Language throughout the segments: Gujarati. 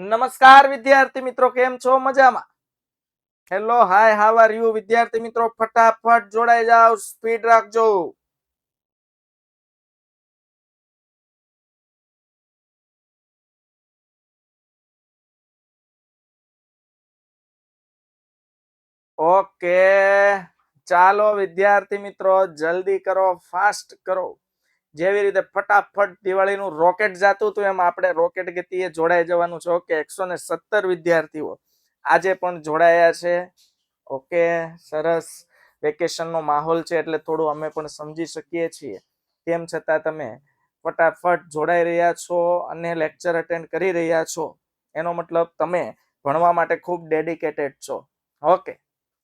નમસ્કાર વિદ્યાર્થી મિત્રો, કેમ છો? મજામાં? Hello, hi, how are you? વિદ્યાર્થી મિત્રો ફટાફટ જોડાઈ જાઓ, સ્પીડ રાખજો. ઓકે, ચાલો વિદ્યાર્થી મિત્રો જલ્દી કરો, ફાસ્ટ કરો. જેવી રીતે ફટાફટ દિવાળીનું રોકેટ જાતું હતું એમ આપણે રોકેટ ગતિએ જોડાઈ જવાનું છે. ઓકે, 117 વિદ્યાર્થીઓ આજે પણ જોડાયા છે. ઓકે, સરસ. વેકેશનનો માહોલ છે એટલે થોડું અમે પણ સમજી શકીએ છીએ. તેમ છતાં તમે ફટાફટ જોડાઈ રહ્યા છો અને લેક્ચર અટેન્ડ કરી રહ્યા છો, એનો મતલબ તમે ભણવા માટે ખૂબ ડેડિકેટેડ છો. ઓકે,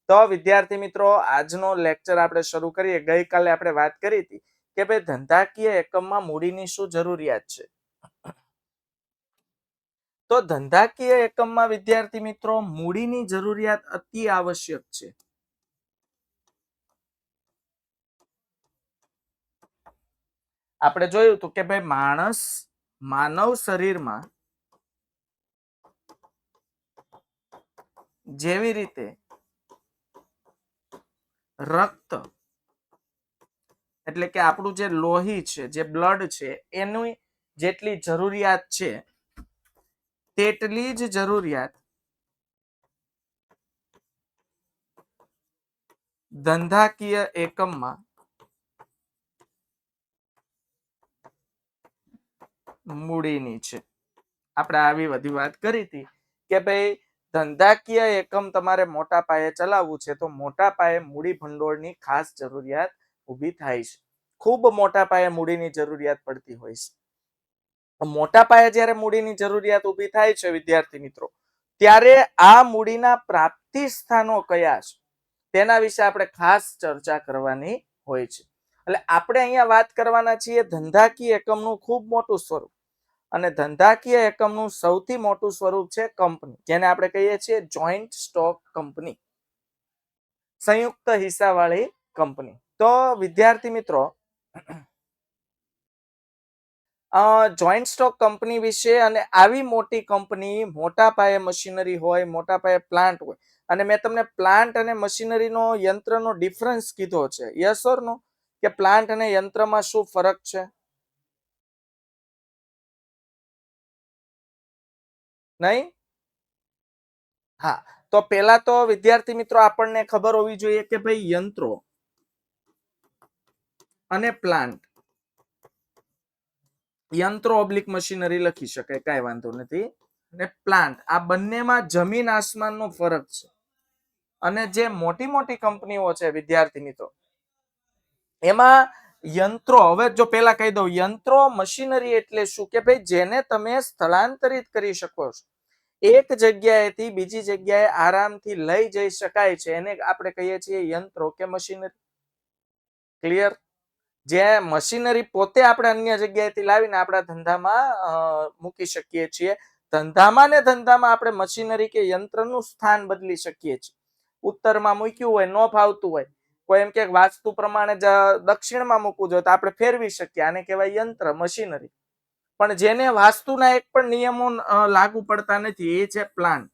તો વિદ્યાર્થી મિત્રો આજનો લેક્ચર આપણે શરૂ કરીએ. ગઈકાલે આપણે વાત કરી હતી કે ભાઈ ધંધાકીય એકમમાં મૂડીની શું જરૂરિયાત છે. તો ધંધાકીય એકમમાં વિદ્યાર્થી મિત્રો મૂડીની જરૂરિયાત અતિ આવશ્યક છે. આપણે જોયું હતું કે ભાઈ માનવ શરીરમાં જેવી રીતે રક્ત એટલે કે આપણું જે લોહી છે, જે બ્લડ છે, એની જેટલી જરૂરિયાત છે તેટલી જ જરૂરિયાત ધંધાકીય એકમમાં મૂડીની છે. આપણે આવી બધી વાત કરી હતી કે ભાઈ ધંધાકીય એકમ તમારે મોટા પાયે ચલાવવું છે તો મોટા પાયે મૂડી ભંડોળની ખાસ જરૂરિયાત ઊભી થાય છે. ખૂબ મોટા પાયે મૂડીની જરૂરિયાત પડતી હોય છે. મોટા પાયે જ્યારે મૂડીની જરૂરિયાત ઊભી થાય છે વિદ્યાર્થી મિત્રો, ત્યારે આ મૂડીના પ્રાપ્તિ સ્થાનો કયા છે તેના વિશે આપણે ખાસ ચર્ચા કરવાની હોય છે. એટલે આપણે અહીંયા વાત કરવાના છીએ ધંધાકીય એકમનું ખૂબ મોટું સ્વરૂપ. અને ધંધાકીય એકમનું સૌથી મોટું સ્વરૂપ છે કંપની, જેને આપણે કહીએ છીએ જોઈન્ટ સ્ટોક કંપની, સંયુક્ત હિસ્સાવાળી કંપની. તો વિદ્યાર્થી મિત્રો જોઈન્ટ સ્ટોક કંપની વિશે અને આવી મોટી કંપની, મોટા પાયે મશીનરી હોય, મોટા પાયે પ્લાન્ટ હોય, અને મેં તમને પ્લાન્ટ અને મશીનરીનો યંત્રનો ડિફરન્સ કીધો છે. યસ ઓર નો? કે પ્લાન્ટ અને યંત્રમાં શું ફરક છે? નહીં? હા, તો પહેલા તો વિદ્યાર્થી મિત્રો આપણને ખબર હોવી જોઈએ કે ભાઈ યંત્રો અને પ્લાન્ટ, યંત્રો ઓબ્લિક મશીનરી લખી શકાય, કાંઈ વાંધો નથી. અને પ્લાન્ટ, આ બંનેમાં જમીન આસમાનનો ફરક છે. અને જે મોટી મોટી કંપનીઓ છે વિદ્યાર્થી મિત્રો, એમાં યંત્રો, હવે જો પેલા કહી દઉં, યંત્રો મશીનરી એટલે શું કે ભાઈ જેને તમે સ્થળાંતરિત કરી શકો છો, એક જગ્યાએથી બીજી જગ્યાએ આરામથી લઈ જઈ શકાય છે, એને આપણે કહીએ છીએ યંત્રો કે મશીનરી. ક્લિયર? જે મશીનરી પોતે આપણે અન્ય જગ્યાએથી લાવીને આપણા ધંધામાં મૂકી શકીએ છીએ. ધંધામાં આપણે મશીનરી કે યંત્રનું સ્થાન બદલી શકીએ છીએ. ઉત્તરમાં મૂક્યું હોય, ન ફાવતું હોય, કોઈ એમ કે વાસ્તુ પ્રમાણે દક્ષિણમાં મૂકવું જોઈએ તો આપણે ફેરવી શકીએ, આને કહેવાય યંત્ર, મશીનરી. પણ જેને વાસ્તુના એક પણ નિયમો લાગુ પડતા નથી એ છે પ્લાન્ટ.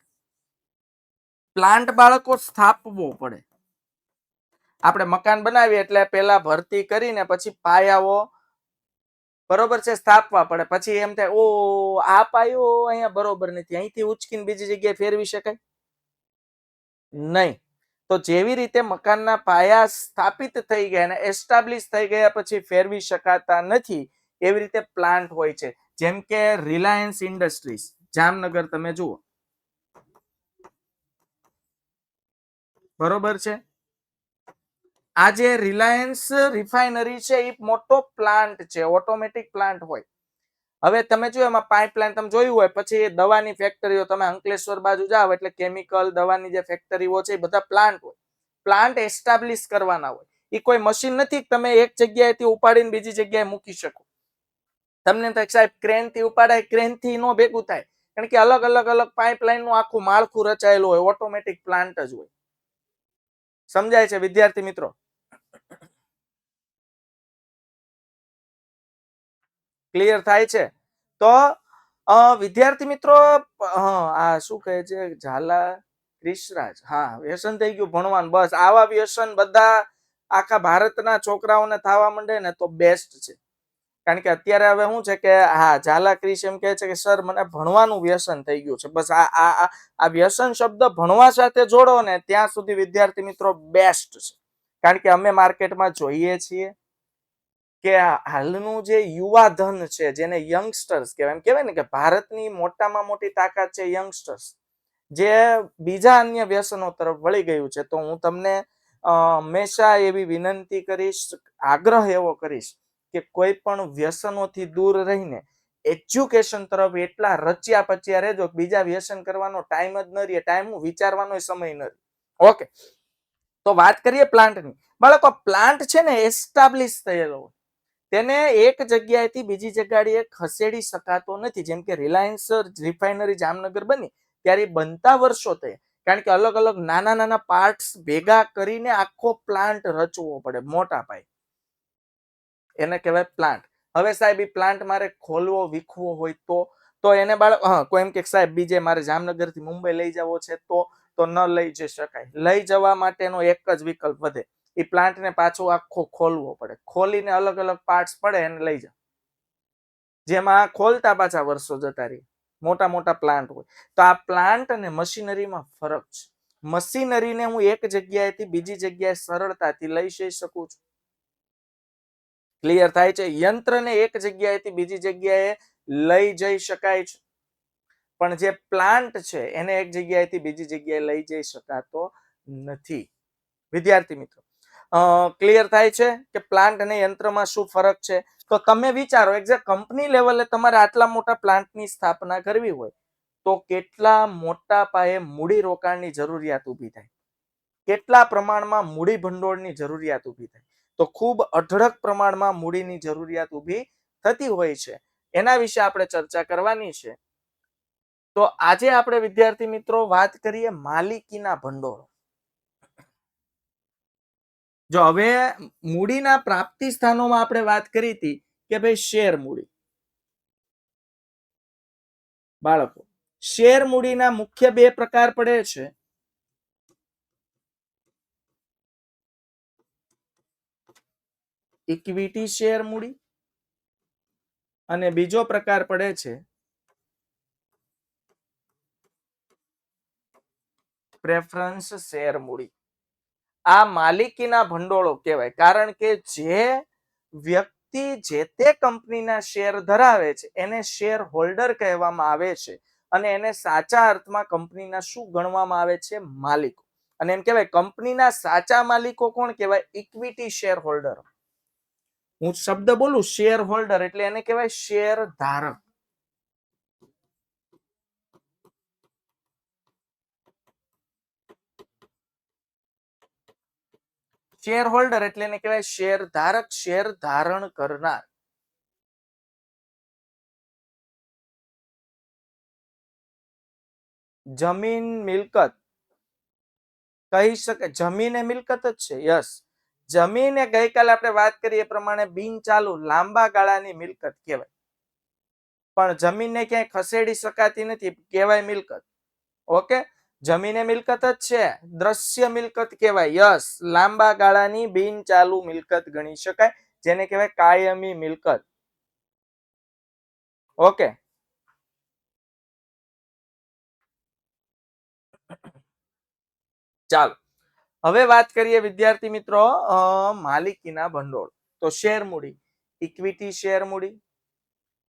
પ્લાન્ટ બાળકો સ્થાપવો પડે. આપણે મકાન બનાવીએ એટલે પેલા ભરતી કરીને પછી પાયાઓ, બરોબર છે, સ્થાપવા પડે. પછી એમ થાય ઓ આ પાયો અહીંયા બરોબર નથી, અહીંથી ઉચકીને બીજી જગ્યાએ ફેરવી શકાય નહીં. તો જેવી રીતે મકાનના પાયા સ્થાપિત થઈ ગયા અને એસ્ટાબ્લિશ થઈ ગયા પછી ફેરવી શકાતા નથી, એવી રીતે પ્લાન્ટ હોય છે. જેમ કે રિલાયન્સ ઇન્ડસ્ટ્રીઝ જામનગર તમે જુઓ, બરોબર છે. આ જે રિલાયન્સ રિફાઇનરી છે એ મોટો પ્લાન્ટ છે, ઓટોમેટિક પ્લાન્ટ હોય. હવે તમે જો એમાં પાઇપલાઇન તમે જોયું હોય, પછી દવાની ફેક્ટરીઓ, તમે અંકલેશ્વર બાજુ જાઓ એટલે કેમિકલ દવાની જે ફેક્ટરીઓ છે એ બધા પ્લાન્ટ હોય. પ્લાન્ટ એસ્ટાબ્લિશ કરવાના હોય. એ કોઈ મશીન નથી તમે એક જગ્યાએથી ઉપાડીને બીજી જગ્યાએ મૂકી શકો. તમને તો સાહેબ ક્રેન થી ઉપાડાય, ક્રેન થી નો ભેગું થાય, કારણ કે અલગ અલગ પાઇપલાઇન નું આખું માળખું રચાયેલું હોય. ઓટોમેટિક પ્લાન્ટ જ હોય. સમજાય છે વિદ્યાર્થી મિત્રો? ક્લિયર થાય છે? તો વિદ્યાર્થી મિત્રો, આ શું કહે છે, ઝાલા ક્રિશરાજ, હા વ્યસન થઈ ગયું ભણવાનું, બસ આવા વ્યસન બધા આખા ભારતના છોકરાઓને થવા માંડે ને તો બેસ્ટ છે. કારણ કે અત્યારે હવે શું છે કે હા ઝાલા ક્રિશ એમ કહે છે કે સર મને ભણવાનું વ્યસન થઈ ગયું છે. બસ આ વ્યસન શબ્દ ભણવા સાથે જોડો ને ત્યાં સુધી વિદ્યાર્થી મિત્રો બેસ્ટ છે. કારણ કે અમે માર્કેટમાં જોઈએ છીએ કે હાલનું જે યુવા ધન છે, જેને યંગસ્ટર્સ કહેવાય, એમ કહેવાય ને કે ભારતની મોટામાં મોટી તાકાત છે યંગસ્ટર્સ, જે બીજા અન્ય વ્યસનો તરફ વળી ગયું છે. તો હું તમને હંમેશા એવી વિનંતી કરીશ, આગ્રહ એવો કરીશ કે કોઈ પણ વ્યસનોથી દૂર રહીને એજ્યુકેશન તરફ એટલા રચ્યા પચ્યા રહેજો બીજા વ્યસન કરવાનો ટાઈમ જ ન રહે, ટાઈમ હું વિચારવાનો સમય ન રહે. ઓકે, તો વાત કરીએ પ્લાન્ટની. બાળકો, પ્લાન્ટ છે ને એસ્ટાબ્લિશ થયેલો હોય, તેને એક જગ્યાએથી બીજી જગ્યાએ ખસેડી શકાતો નથી. જેમ કે રિલાયન્સ રિફાઇનરી જામનગર બની ત્યારે બનતા વર્ષો થયા, કારણ કે અલગ અલગ નાના નાના પાર્ટ્સ ભેગા કરીને આખો પ્લાન્ટ રચવો પડે મોટા પાયે, એને કહેવાય પ્લાન્ટ. હવે સાહેબ એ પ્લાન્ટ મારે ખોલવો વિખવો હોય તો એને બાળક કોઈ એમ કે સાહેબ બીજે મારે જામનગર થી મુંબઈ લઈ જવો છે તો ન લઈ જઈ શકાય. લઈ જવા માટેનો એક જ વિકલ્પ વધે, એ પ્લાન્ટને પાછો આખો ખોલવો પડે, ખોલીને અલગ અલગ પાર્ટ્સ પડે એને લઈ જાવ, જેમાં ખોલતા પાછા વર્ષો જતા રહે, મોટા મોટા પ્લાન્ટ હોય. તો આ પ્લાન્ટ અને મશીનરીમાં ફરક છે. મશીનરીને હું એક જગ્યાએથી બીજી જગ્યાએ સરળતાથી લઈ જઈ શકું છું. ક્લિયર થાય છે? યંત્રને એક જગ્યાએથી બીજી જગ્યાએ લઈ જઈ શકાય છે, પણ જે પ્લાન્ટ છે એને એક જગ્યાએથી બીજી જગ્યાએ લઈ જઈ શકાતો નથી. વિદ્યાર્થી મિત્રો, ક્લિયર થાય છે કે પ્લાન્ટ અને યંત્રમાં શું ફરક છે? તો તમે વિચારો, એક્ઝેક્ટ કંપની લેવલે તમારે આટલા મોટા પ્લાન્ટની સ્થાપના કરવી હોય તો કેટલા મોટા પાયે મૂડી રોકાણની જરૂરિયાત ઊભી થાય, કેટલા પ્રમાણમાં મૂડી ભંડોળની જરૂરિયાત ઊભી થાય. તો ખૂબ અઢળક પ્રમાણમાં મૂડીની જરૂરિયાત ઊભી થતી હોય છે. એના વિશે આપણે ચર્ચા કરવાની છે. તો આજે આપણે વિદ્યાર્થી મિત્રો વાત કરીએ માલિકીના ભંડોળ. જો હવે મૂડીના પ્રાપ્તિ સ્થાનોમાં આપણે વાત કરી હતી કે ભાઈ શેર મૂડી. બાળકો, શેર મૂડીના મુખ્ય બે પ્રકાર પડે છે. ઇક્વિટી શેર મૂડી અને બીજો પ્રકાર પડે છે પ્રેફરન્સ શેર મૂડી. આ માલિકીના ભંડોળો કહેવાય, કારણ કે જે વ્યક્તિ જે તે કંપનીના શેર ધરાવે છે એને શેર હોલ્ડર કહેવામાં આવે છે, અને એને સાચા અર્થમાં કંપનીના શું ગણવામાં આવે છે? માલિકો. અને એમ કહેવાય કંપનીના સાચા માલિકો કોણ કહેવાય? Equity share holder. હું શબ્દ બોલું શેર હોલ્ડર એટલે એને કહેવાય શેર ધારક. શેર હોલ્ડર એટલે એને કહેવાય શેર ધારક, શેર ધારણ કરનાર. જમીન મિલકત કહી શકે, જમીન એ મિલકત જ છે. યસ, જમીન એ ગઈકાલે આપણે વાત કરી એ પ્રમાણે બિન ચાલુ લાંબા ગાળાની મિલકત કહેવાય, પણ જમીનને ક્યાંય ખસેડી શકાતી નથી, કહેવાય મિલકત. ઓકે, જમીન એ મિલકત જ છે, દ્રશ્ય મિલકત કહેવાય. યસ, લાંબા ગાળાની બિન ચાલુ મિલકત ગણી શકાય, જેને કહેવાય કાયમી મિલકત. ઓકે, ચાલો હવે વાત કરીએ વિદ્યાર્થી મિત્રો માલિકીના ભંડોળ. તો શેર મૂડી, ઇક્વિટી શેર મૂડી,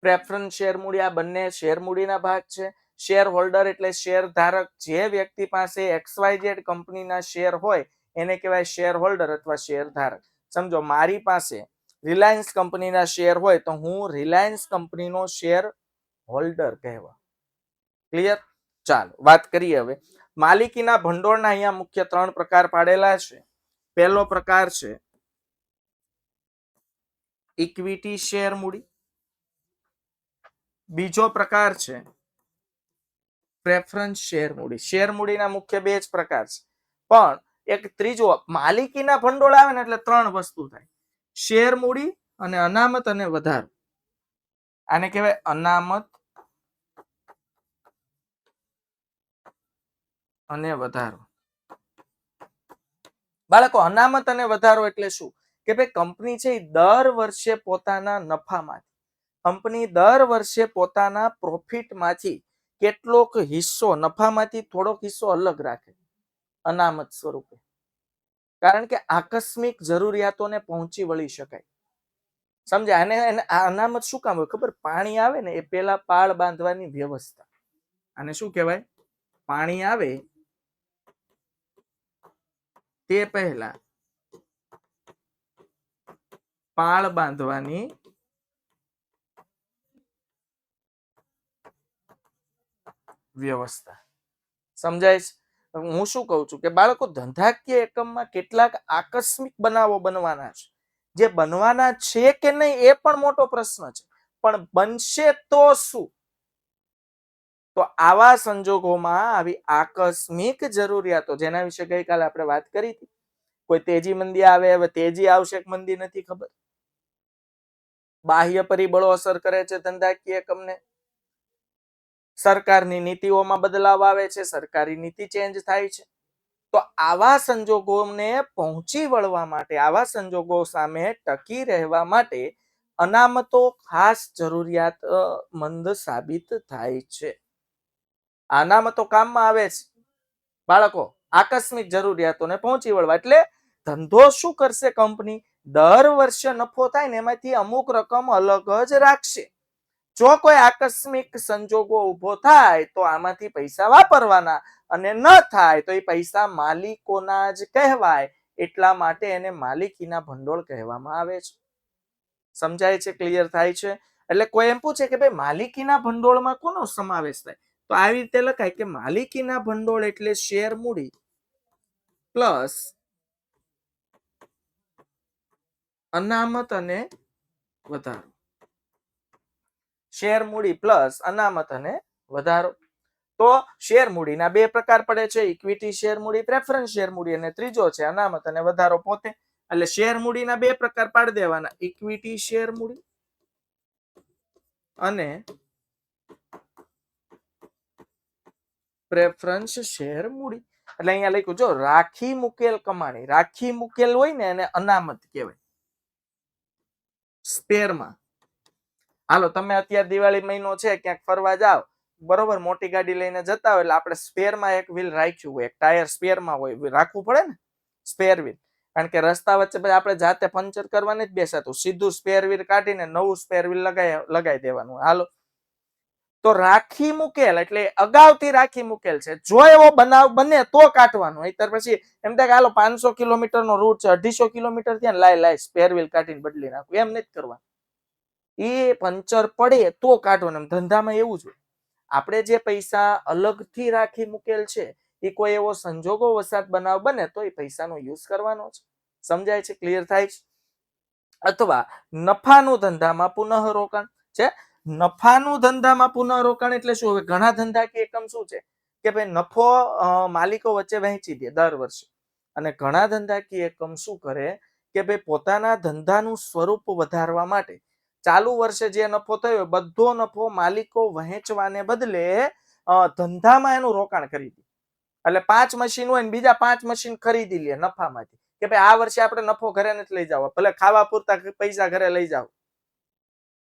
પ્રેફરન્સ શેર મૂડી, આ બંને શેર મૂડીના ભાગ છે. શેર હોલ્ડર એટલે શેર ધારક. જે વ્યક્તિ પાસે XYZ કંપનીના શેર હોય એને કહેવાય શેર હોલ્ડર અથવા શેર ધારક. સમજો મારી પાસે રિલાયન્સ કંપનીના શેર હોય તો હું રિલાયન્સ કંપનીનો શેર હોલ્ડર કહેવા. ક્લિયર? ચાલો વાત કરીએ હવે માલિકીના ભંડોળના. અહીંયા મુખ્ય 3 પ્રકાર પાડેલા છે. પહેલો પ્રકાર છે ઇક્વિટી શેર મૂડી, બીજો પ્રકાર છે પ્રેફરન્સ શેર મૂડી. શેર મૂડીના મુખ્ય 2 જ પ્રકાર છે, પણ એક ત્રીજો માલિકીના ભંડોળ આવે ને એટલે 3 વસ્તુ થાય: શેર મૂડી અને અનામત અને વધારો. આને કહેવાય અનામત અને વધારો. બાળકો અનામત અને વધારો એટલે શું કે ભાઈ કંપની છે દર વર્ષે પોતાના નફામાંથી કંપની દર વર્ષે પોતાના પ્રોફિટમાંથી કેટલોક હિસ્સો નફામાંથી થોડોક હિસ્સો અલગ રાખે અનામત સ્વરૂપે, કારણ કે આકસ્મિક જરૂરિયાતોને પહોંચી વળી શકાય. સમજાય? અને આ અનામત શું કામ હોય ખબર? પાણી આવે ને એ પેલા પાળ બાંધવાની વ્યવસ્થા. આને શું કહેવાય? પાણી આવે તે પહેલા પાળ બાંધવાની વ્યવસ્થા. સમજાય છે? હું શું કહું છું કે બાળકો ધંધાકીય એકમમાં કેટલાક આકસ્મિક બનાવો બનવાના છે. જે બનવાના છે કે નહીં એ પણ મોટો પ્રશ્ન છે, પણ બનશે તો શું? તો આવા સંજોગોમાં આવી આકસ્મિક જરૂરિયાતો જેના વિશે ગઈકાલે આપણે વાત કરી હતી, કોઈ તેજી મંદી આવે, હવે તેજી આવશે કે મંદી નથી ખબર, બાહ્ય પરિબળો અસર કરે છે ધંધાકીય એકમને, સરકારની નીતિઓમાં બદલાવ આવે છે, સરકારી નીતિ ચેન્જ થાય છે. તો આવા સંજોગોને પહોંચી વળવા માટે, આવા સંજોગો સામે ટકી રહેવા માટે અનામતો ખાસ જરૂરિયાતમંદ સાબિત થાય છે. અનામતો કામમાં આવે છે બાળકો આકસ્મિક જરૂરિયાતોને પહોંચી વળવા. એટલે ધંધો શું કરશે? કંપની દર વર્ષે નફો થાય ને એમાંથી અમુક રકમ અલગ જ રાખશે. જો કોઈ આકસ્મિક સંજોગો ઉભો થાય તો આમાંથી પૈસા વાપરવાના, અને ન થાય તો એ પૈસા માલિકોના જ કહેવાય. એટલા માટે એને માલિકીના ભંડોળ કહેવામાં આવે છે. સમજાય છે? ક્લિયર થાય છે? એટલે કોઈ એમ પૂછે કે ભાઈ માલિકીના ભંડોળમાં કોનો સમાવેશ થાય? તો આવી રીતે લખાય કે માલિકીના ભંડોળ એટલે શેર મૂડી પ્લસ અનામત અને વધારો. શેર મૂડી પ્લસ અનામત અને વધારો. તો શેર મૂડીના બે પ્રકાર પડે છે, ઇક્વિટી શેર મૂડી, પ્રેફરન્સ શેર મૂડી, અને ત્રીજો છે અનામત અને વધારો પોતે. એટલે શેર મૂડીના બે પ્રકાર પાડી દેવાના, ઇક્વિટી શેર મૂડી અને પ્રેફરન્સ શેર મૂડી. એટલે અહીંયા લખ્યું જો રાખી મૂકેલ કમાણી, રાખી મૂકેલ હોય ને એને અનામત કહેવાય. સ્પેરમાં હાલો તમે અત્યારે દિવાળી મહિનો છે, ક્યાંક ફરવા જાવ, બરોબર, મોટી ગાડી લઈને જતા હોય એટલે આપણે સ્પેરમાં એક વ્હીલ રાખ્યું હોય, એક ટાયર સ્પેરમાં હોય, રાખવું પડે ને સ્પેર વ્હીલ, કારણ કે રસ્તા વચ્ચે પછી આપણે જાતે પંચર કરવાની જ બેસાતું, સીધું સ્પેર વ્હીલ કાઢીને નવું સ્પેર વ્હીલ લગાવી દેવાનું. હાલો, તો રાખી મૂકેલ એટલે અગાઉથી રાખી મૂકેલ છે. જો એવો બનાવ બને તો કાઢવાનું, નહીતર પછી એમ થાય કે હાલો 500 કિલોમીટરનો રૂટ છે, 250 કિલોમીટર ત્યાં લાય સ્પેર વ્હીલ કાઢીને બદલી નાખું, એમ નથી કરવાનું. એ પંચર પડે તો કાઢવાનું. ધંધામાં એવું જ હોય. આપણે જે પૈસા અલગથી રાખી મૂકેલ છે એ કોઈ એવો સંજોગો વસાત બનાવ બને તો એ પૈસાનો યુઝ કરવાનો છે. સમજાય છે? ક્લિયર થાય છે? અથવા નફાનું ધંધામાં પુનઃ રોકાણ છે. નફાનું ધંધામાં પુનઃ રોકાણ એટલે શું? હવે ઘણા ધંધાકીય એકમ શું છે કે ભાઈ નફો માલિકો વચ્ચે વહેંચી દે દર વર્ષે, અને ઘણા ધંધાકીય એકમ શું કરે કે ભાઈ પોતાના ધંધાનું સ્વરૂપ વધારવા માટે ચાલુ વર્ષે જે નફો થયો બધો નફો માલિકો વહેંચવાને બદલે ધંધામાં એનું રોકાણ કરી દે. એટલે 5 મશીન હોય ને બીજા 5 મશીન ખરીદી લે નફામાંથી, કે ભાઈ આ વર્ષે આપણે નફો ઘરે નથી લઈ જાવ, ભલે ખાવા પૂરતા પૈસા ઘરે લઈ જાવ,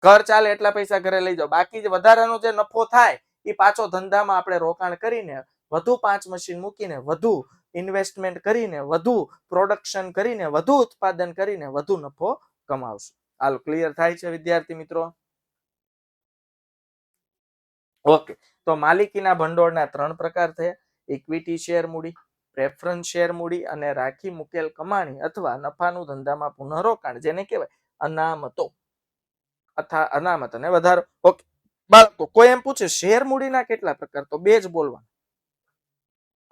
ઘર ચાલે એટલા પૈસા ઘરે લઈ જાવ, બાકી વધારાનો જે નફો થાય એ પાછો ધંધામાં આપણે રોકાણ કરીને વધુ 5 મશીન મૂકીને વધુ ઇન્વેસ્ટમેન્ટ કરીને વધુ પ્રોડક્શન કરીને વધુ ઉત્પાદન કરીને વધુ નફો કમાવશું. હાલ ક્લિયર થાય છે વિદ્યાર્થી મિત્રો? ઓકે, તો માલિકીના ભંડોળના 3 પ્રકાર થયા, ઇક્વિટી શેર મૂડી, પ્રેફરન્સ શેર મૂડી અને રાખી મૂકેલ કમાણી અથવા નફાનું ધંધામાં પુનઃ રોકાણ, જેને કહેવાય અનામતો અથવા અનામત અને વધારો. ઓકે બાળકો કોઈ એમ પૂછે શેર મૂડીના કેટલા પ્રકાર? તો બે જ બોલવા.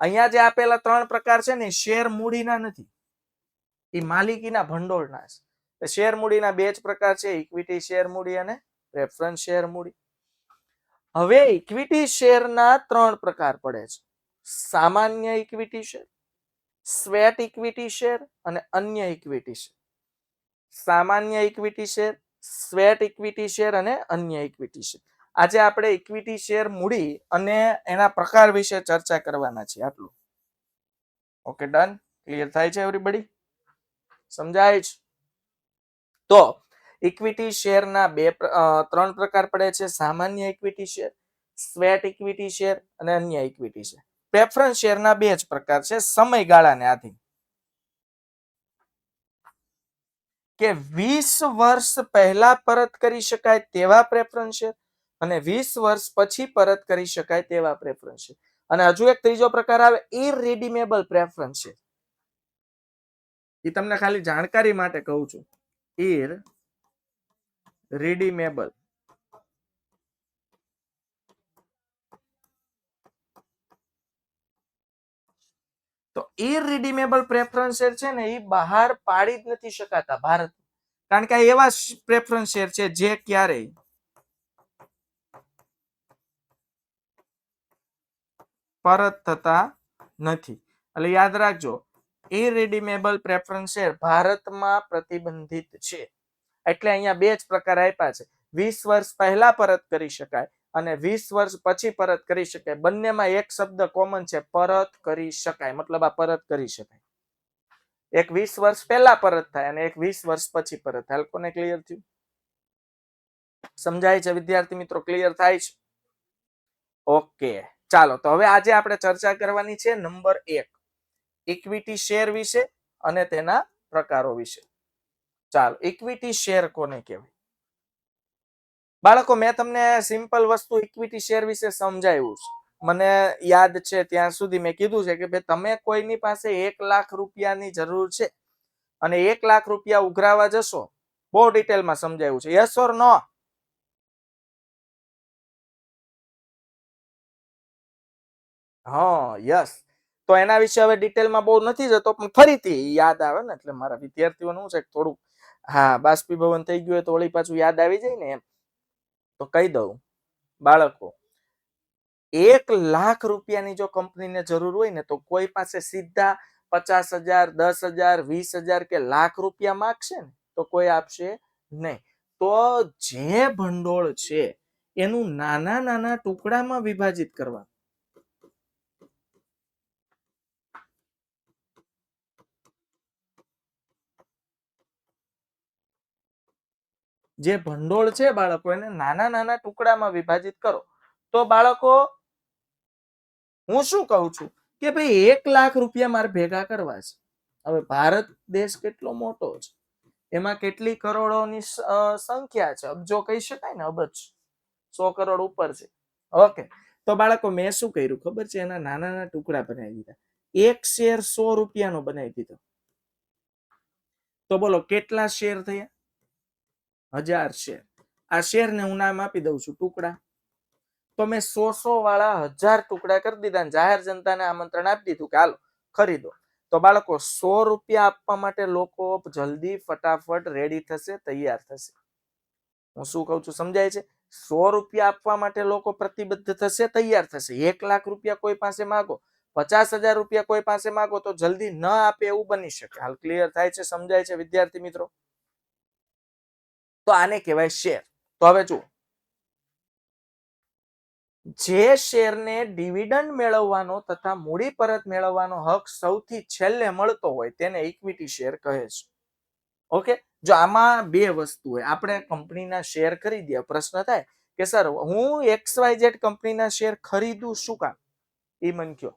અહીંયા જે આપેલા 3 પ્રકાર છે ને શેર મૂડીના નથી, એ માલિકીના ભંડોળના છે. શેર મૂડીના બે જ પ્રકાર છે, ઇક્વિટી શેર મૂડી અને પ્રેફરન્સ શેર મૂડી. હવે ઇક્વિટી શેરના 3 પ્રકાર પડે છે, સામાન્ય equity share, sweat equity share અને અન્ય ઇક્વિટી શેર. સામાન્ય equity share, sweat equity share અને અન્ય ઇક્વિટી શેર. આજે આપણે ઇક્વિટી શેર મૂડી અને એના પ્રકાર વિશે ચર્ચા કરવાના છે. આટલું. ઓકે ડન, ક્લિયર થાય છે એવરીબડી? સમજાય છે? તો ઇક્વિટી શેરના ત્રણ પ્રકાર પડે છે: સામાન્ય equity share, sweat equity share અને અન્ય ઇક્વિટી શેર. પ્રેફરન્સ શેરના બે જ પ્રકાર છે સમયગાળાને આધીન, કે 20 વર્ષ પહેલા પરત કરી શકાય તેવા પ્રેફરન્સ શેર અને 20 વર્ષ પછી પરત કરી શકાય તેવા પ્રેફરન્સ શેર. અને હજુ એક ત્રીજો પ્રકાર આવે, ઇરરિડીમેબલ પ્રેફરન્સ શેર. એ તમને ખાલી જાણકારી માટે કહું છું. ઇરરિડીમેબલ. તો ઇરરિડીમેબલ પ્રેફરન્સ શેર છે ને, એ બહાર પાડી જ નથી શકાતા ભારત, કારણ કે આ એવા પ્રેફરન્સ શેર છે જે ક્યારેય પરત થતા નથી. એટલે યાદ રાખજો, ઇરરિડીમેબલ પ્રેફરન્સ શેર ભારતમાં પ્રતિબંધિત છે. એટલે અહીંયા બે જ પ્રકાર આપ્યા છે: 20 વર્ષ પહેલા પરત કરી શકાય અને 20 વર્ષ પછી પરત કરી શકાય. બંનેમાં એક શબ્દ કોમન છે, પરત કરી શકાય. મતલબ આ પરત કરી શકાય. એક 20 વર્ષ પહેલા પરત થાય અને એક 20 વર્ષ પછી પરત થાય. કોને ક્લિયર થયું? સમજાય છે વિદ્યાર્થી મિત્રો? ક્લિયર થાય છે? ઓકે, ચાલો તો હવે આજે આપણે ચર્ચા કરવાની છે નંબર 1, ઇક્વિટી શેર વિશે અને તેના પ્રકારો વિશે. ચાલો, ઇક્વિટી શેર કોને કહેવાય? બાળકો, મેં તમને સિમ્પલ વસ્તુ ઇક્વિટી શેર વિશે સમજાવ્યું છે. મને યાદ છે ત્યાં સુધી મેં કીધું છે કે ભાઈ, તમે કોઈની પાસે 1 લાખ રૂપિયાની જરૂર છે અને 1 લાખ રૂપિયા ઉઘરાવા જશો, બહુ ડિટેલમાં સમજાવ્યું છે. યસ ઓર નો? હા, યસ. તો એના વિશે હવે ડિટેલમાં બહુ નથી જતો, પણ ફરીથી યાદ આવે ને, એટલે મારા વિદ્યાર્થીઓનું છે થોડું બાષ્પીભવન થઈ ગયું હોય તો વળી પાછું યાદ આવી જાય ને એમ. તો કહી દઉં બાળકો, 1 લાખ રૂપિયાની જો કંપનીને જરૂર હોય ને, તો કોઈ પાસે સીધા 50,000, 10,000, 20,000 કે લાખ રૂપિયા માંગશે ને તો કોઈ આપશે નહીં. તો જે ભંડોળ છે એનું નાના નાના ટુકડામાં વિભાજિત કરવા. જે ભંડોળ છે બાળકો, એને નાના નાના ટુકડામાં વિભાજિત કરો. તો બાળકો, હું શું કહું છું કે ભાઈ 1 લાખ રૂપિયા મારે ભેગા કરવા છે. હવે ભારત દેશ કેટલો મોટો છે, એમાં કેટલી કરોડોની સંખ્યા છે, અબજો કહી શકાય ને, અબજ 100 કરોડ ઉપર છે. ઓકે, તો બાળકો મેં શું કર્યું ખબર છે? એના નાના નાના ટુકડા બનાવી દીધા. એક શેર 100 રૂપિયાનો બનાવી દીધો. તો બોલો કેટલા શેર થયા? 1000 શેર. આ શેર ને હું નામ આપી દઉં છું ટુકડા. તો મેં 100 વાળા 1000 ટુકડા કરી દીધા, જાહેર જનતાને આમંત્રણ આપી દીધું કે હાલો ખરીદો. તો બાળકો, 100 રૂપિયા આપવા માટે લોકો જલ્દી ફટાફટ રેડી થશે, તૈયાર થશે. હું શું કહું છું સમજાય છે? 100 રૂપિયા આપવા માટે લોકો પ્રતિબદ્ધ થશે, તૈયાર થશે. 1 લાખ રૂપિયા કોઈ પાસે માંગો, 50,000 રૂપિયા કોઈ પાસે માંગો તો જલ્દી ન આપે એવું બની શકે. હાલ ક્લિયર થાય છે? સમજાય છે વિદ્યાર્થી મિત્રો? તો આને કહેવાય શેર. તો હવે જુઓ, જે શેરને ડિવિડન્ડ મેળવવાનો તથા મૂડી પરત મેળવવાનો હક સૌથી છેલ્લે મળતો હોય તેને ઇક્વિટી શેર કહે છે. ઓકે, જો આમાં બે વસ્તુ હોય. આપણે કંપનીના શેર ખરીદીએ, પ્રશ્ન થાય કે સર હું XYZ કંપનીના શેર ખરીદું શું કામ? એ મને કયો,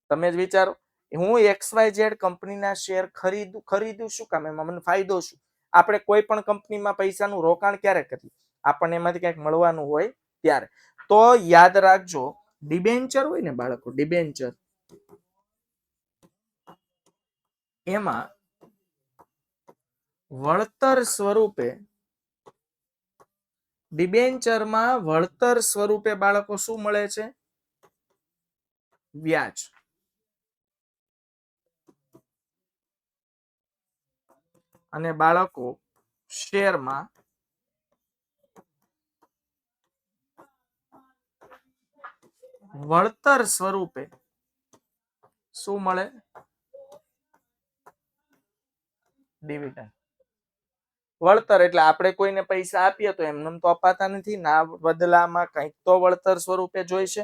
તમે જ વિચારો. હું XYZ કંપનીના શેર ખરીદું શું કામ? એમાં મને ફાયદો શું? આપણે કોઈ પણ કંપનીમાં પૈસાનું રોકાણ ક્યારે કરીએ? આપણને એમાંથી કંઈક મળવાનું હોય ત્યારે. તો યાદ રાખજો, ડિબેન્ચર હોય ને બાળકો, ડિબેન્ચર, એમાં વળતર સ્વરૂપે, ડિબેન્ચરમાં વળતર સ્વરૂપે બાળકો શું મળે છે? વ્યાજ. અને બાળકો, શેરમાં વળતર સ્વરૂપે શું મળે? ડિવિડન્ડ. વળતર એટલે આપણે કોઈને પૈસા આપીએ તો એમને તો અપાતા નથી, ના બદલામાં કંઈક તો વળતર સ્વરૂપે જોઈશે.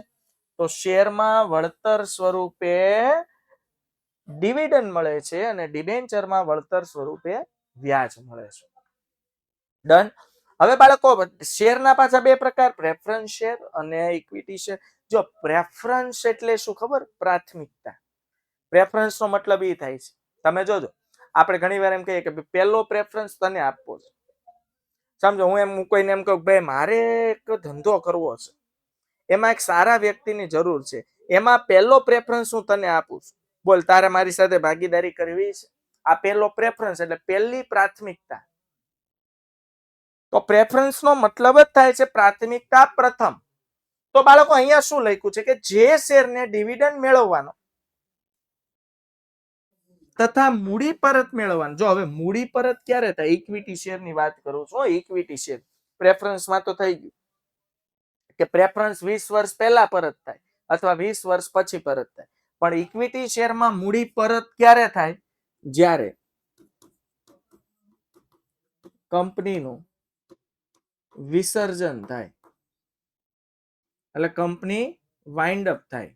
તો શેરમાં વળતર સ્વરૂપે ડિવિડન્ડ મળે છે અને ડિબેન્ચરમાં વળતર સ્વરૂપે વ્યાજ મળે છે. ડન. હવે બાળકો શેરના પાછા બે પ્રકાર, પ્રેફરન્સ શેર અને ઇક્વિટી શેર. જો પ્રેફરન્સ એટલે શું ખબર? પ્રાથમિકતા. પ્રેફરન્સ નો મતલબ એ થાય છે, તમે જોજો આપણે ઘણી વાર એમ કહીએ કે પહેલો પ્રેફરન્સ તને આપવો છે. સમજો હું એમ કોઈને એમ કહું ભાઈ મારે એક ધંધો કરવો છે, એમાં એક સારા વ્યક્તિની જરૂર છે, એમાં પહેલો પ્રેફરન્સ હું તને આપું છું. બોલ તારે મારી સાથે ભાગીદારી કરવી છે? આ પહેલો પ્રેફરન્સ એટલે પહેલી પ્રાથમિકતા. તો પ્રેફરન્સ નો મતલબ જ થાય છે પ્રાથમિકતા પ્રથમ. તો બાળકો અહીંયા શું લખ્યું છે કે જે શેરને ડિવિડન્ડ મેળવવાનો તથા મૂડી પરત મેળવવાનો. જો હવે મૂડી પરત ક્યારે થાય? ઇક્વિટી શેર ની વાત કરું છું. ઇક્વિટી શેર પ્રેફરન્સમાં તો થઈ ગયું કે પ્રેફરન્સ 20 વર્ષ પહેલા પરત થાય અથવા 20 વર્ષ પછી પરત થાય, પણ ઇક્વિટી શેરમાં મૂડી પરત ક્યારે થાય? જ્યારે કંપનીનું વિસર્જન થાય, એટલે કંપની વાઇન્ડ અપ થાય.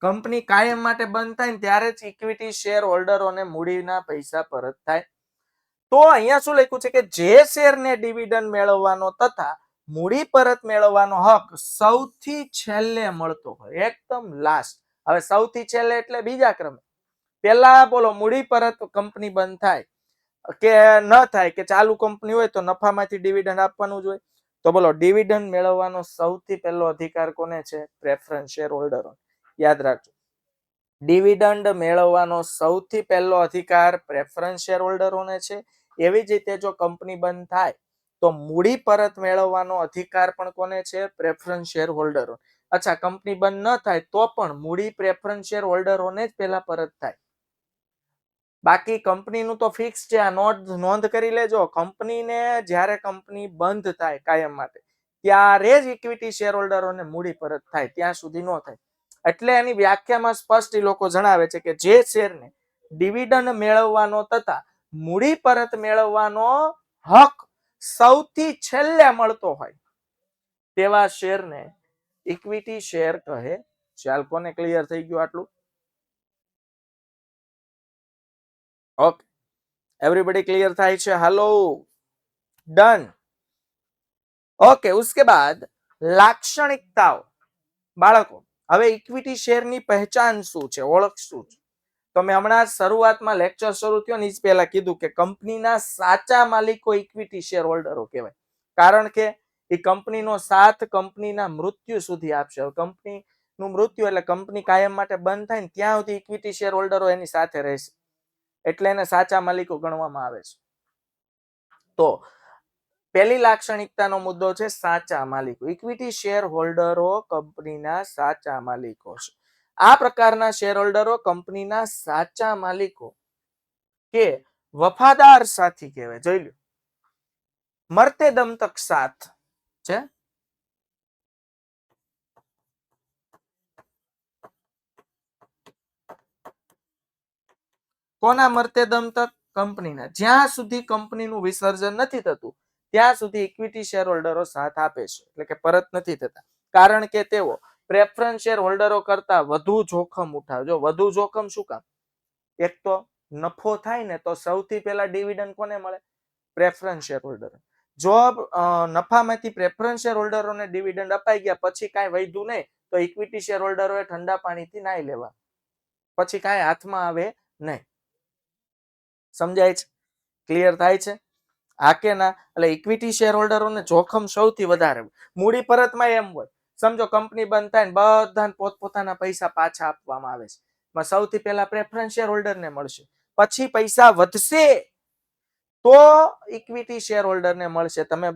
કંપની કાયમ માટે બંધ થાય ને ત્યારે જ ઇક્વિટી શેર હોલ્ડરોને મૂડીના પૈસા પરત થાય. તો અહીંયા શું લખ્યું છે કે જે શેરને ડિવિડન્ડ મેળવવાનો તથા મૂડી પરત મેળવવાનો હક સૌથી છેલ્લે મળતો હોય, એકદમ લાસ્ટ. હવે સૌથી છેલ્લે એટલે બીજા ક્રમે. પેલા બોલો મૂડી પરત કંપની બંધ થાય કે ન થાય, કે ચાલુ કંપની હોય તો નફામાંથી ડિવિડન્ડ આપવાનું જ હોય. તો બોલો ડિવિડન્ડ મેળવવાનો સૌથી પહેલો અધિકાર કોને છે? પ્રેફરન્સ શેર હોલ્ડરો. યાદ રાખજો, ડિવિડન્ડ મેળવવાનો સૌથી પહેલો અધિકાર પ્રેફરન્સ શેર હોલ્ડરોને છે. એવી જ રીતે જો કંપની બંધ થાય તો મૂડી પરત મેળવવાનો અધિકાર પણ કોને છે? પ્રેફરન્સ શેર હોલ્ડરો. અચ્છા, કંપની બંધ ન થાય તો પણ મૂડી પ્રેફરન્સ શેર હોલ્ડરોને જ પહેલા પરત થાય. બાકી કંપનીનું તો ફિક્સ છે. આ નોંધ કરી લેજો, કંપનીને જ્યારે કંપની બંધ થાય કાયમ માટે ત્યારે જ ઇક્વિટી શેર હોલ્ડરોને મૂડી પરત થાય, ત્યાં સુધી ન થાય. એટલે એની વ્યાખ્યામાં સ્પષ્ટ લોકો જણાવે છે કે જે શેરને ડિવિડન્ડ મેળવવાનો તથા મૂડી પરત મેળવવાનો હક સૌથી છેલ્લે મળતો હોય તેવા શેરને ઇક્વિટી શેર કહે. ચાલ, કોને ક્લિયર થઈ ગયું આટલું? ઓકે, એવરીબડી ક્લિયર થાય છે? હાલો, ડન. ઓકે, ઉસકે બાદ લાક્ષણિકતાઓ. બાળકો હવે ઇક્વિટી શેરની પહેચાન શું છે, ઓળખ શું છે? તો મેં હમણાં શરૂઆતમાં લેક્ચર શરૂ થયો ને એ પહેલા કીધું કે કંપનીના સાચા માલિકો ઇક્વિટી શેર હોલ્ડરો કહેવાય, કારણ કે એ કંપનીનો સાથ કંપનીના મૃત્યુ સુધી આપશે. કંપનીનું મૃત્યુ એટલે કંપની કાયમ માટે બંધ થાય ને ત્યાં સુધી ઇક્વિટી શેર હોલ્ડરો એની સાથે રહેશે, એટલે એને સાચા માલિકો ગણવામાં આવે છે. તો પહેલી લાક્ષણિકતાનો મુદ્દો છે સાચા માલિકો. ઇક્વિટી શેર હોલ્ડરો કંપનીના સાચા માલિકો છે. આ પ્રકારના શેર હોલ્ડરો કંપનીના સાચા માલિકો કે વફાદાર સાથી કહેવાય. જોઈ લો, મરતે દમ તક સાથ છે. કોના મરતે દમ તક? કંપનીના. જ્યાં સુધી કંપનીનું વિસર્જન નથી થતું ત્યાં સુધી ઇક્વિટી શેર હોલ્ડરો સાથ આપે છે, એટલે કે પરત નથી થતા, કારણ કે તેઓ પ્રેફરન્સ શેર હોલ્ડરો કરતા વધુ જોખમ ઉઠાવે. જો વધુ જોખમ શું કામ? એક તો નફો થાય ને તો સૌથી પહેલા ડિવિડન્ડ કોને મળે? Preference share holder. જો નફામાંથી પ્રેફરન્સ શેર હોલ્ડરોને ડિવિડન્ડ અપાઈ ગયા પછી કાંઈ વધ્યું નહીં તો ઇક્વિટી શેર હોલ્ડરોએ ઠંડા પાણીથી નાઈ લેવા, પછી કાંઈ હાથમાં આવે નહીં. સમજાય છે? ક્લિયર થાય છે? હા કે ના? એટલે ઇક્વિટી શેર હોલ્ડરોને જોખમ સૌથી વધારે. મૂડી પરતમાં એમ હોય, સમજો કંપની બંધ થાય ને બધાને પોતપોતાના પૈસા પાછા આપવામાં આવે છે, સૌથી પહેલા પ્રેફરન્સ શેર હોલ્ડરને મળશે, પછી પૈસા વધશે તો ઇક્વિટી શેર હોલ્ડરને મળશે. તમે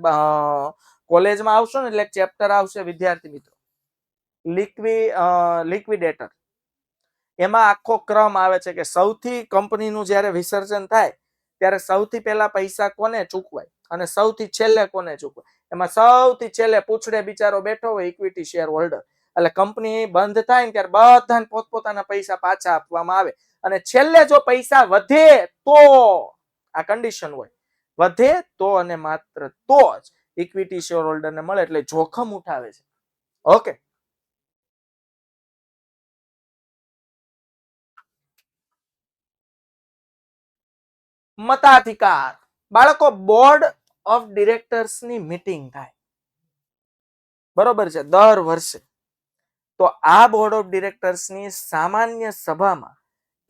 કોલેજમાં આવશો ને એટલે ચેપ્ટર આવશે વિદ્યાર્થી મિત્રો, લિક્વિડેટર. એમાં આખો ક્રમ આવે છે કે સૌથી કંપનીનું જ્યારે વિસર્જન થાય ત્યારે સૌથી પહેલા પૈસા કોને ચૂકવાય અને સૌથી છેલ્લે કોને ચૂકવાય. એમાં સૌથી છેલ્લે પૂછડે બિચારો બેઠો હોય ઇક્વિટી શેર હોલ્ડર. એટલે કંપની બંધ થાય ને ત્યારે બધાને પોતપોતાના પૈસા પાછા આપવામાં આવે, અને છેલ્લે જો પૈસા વધે તો, આ કન્ડિશન હોય, વધે તો અને માત્ર તો જ ઇક્વિટી શેર હોલ્ડરને મળે, એટલે જોખમ ઉઠાવે છે. ઓકે, મતાધિકાર. બાળકો બોર્ડ ઓફ ડિરેક્ટર્સ ની મીટિંગ થાય, બરોબર છે, દર વર્ષે. તો આ બોર્ડ ઓફ ડિરેક્ટર્સ ની સામાન્ય સભામાં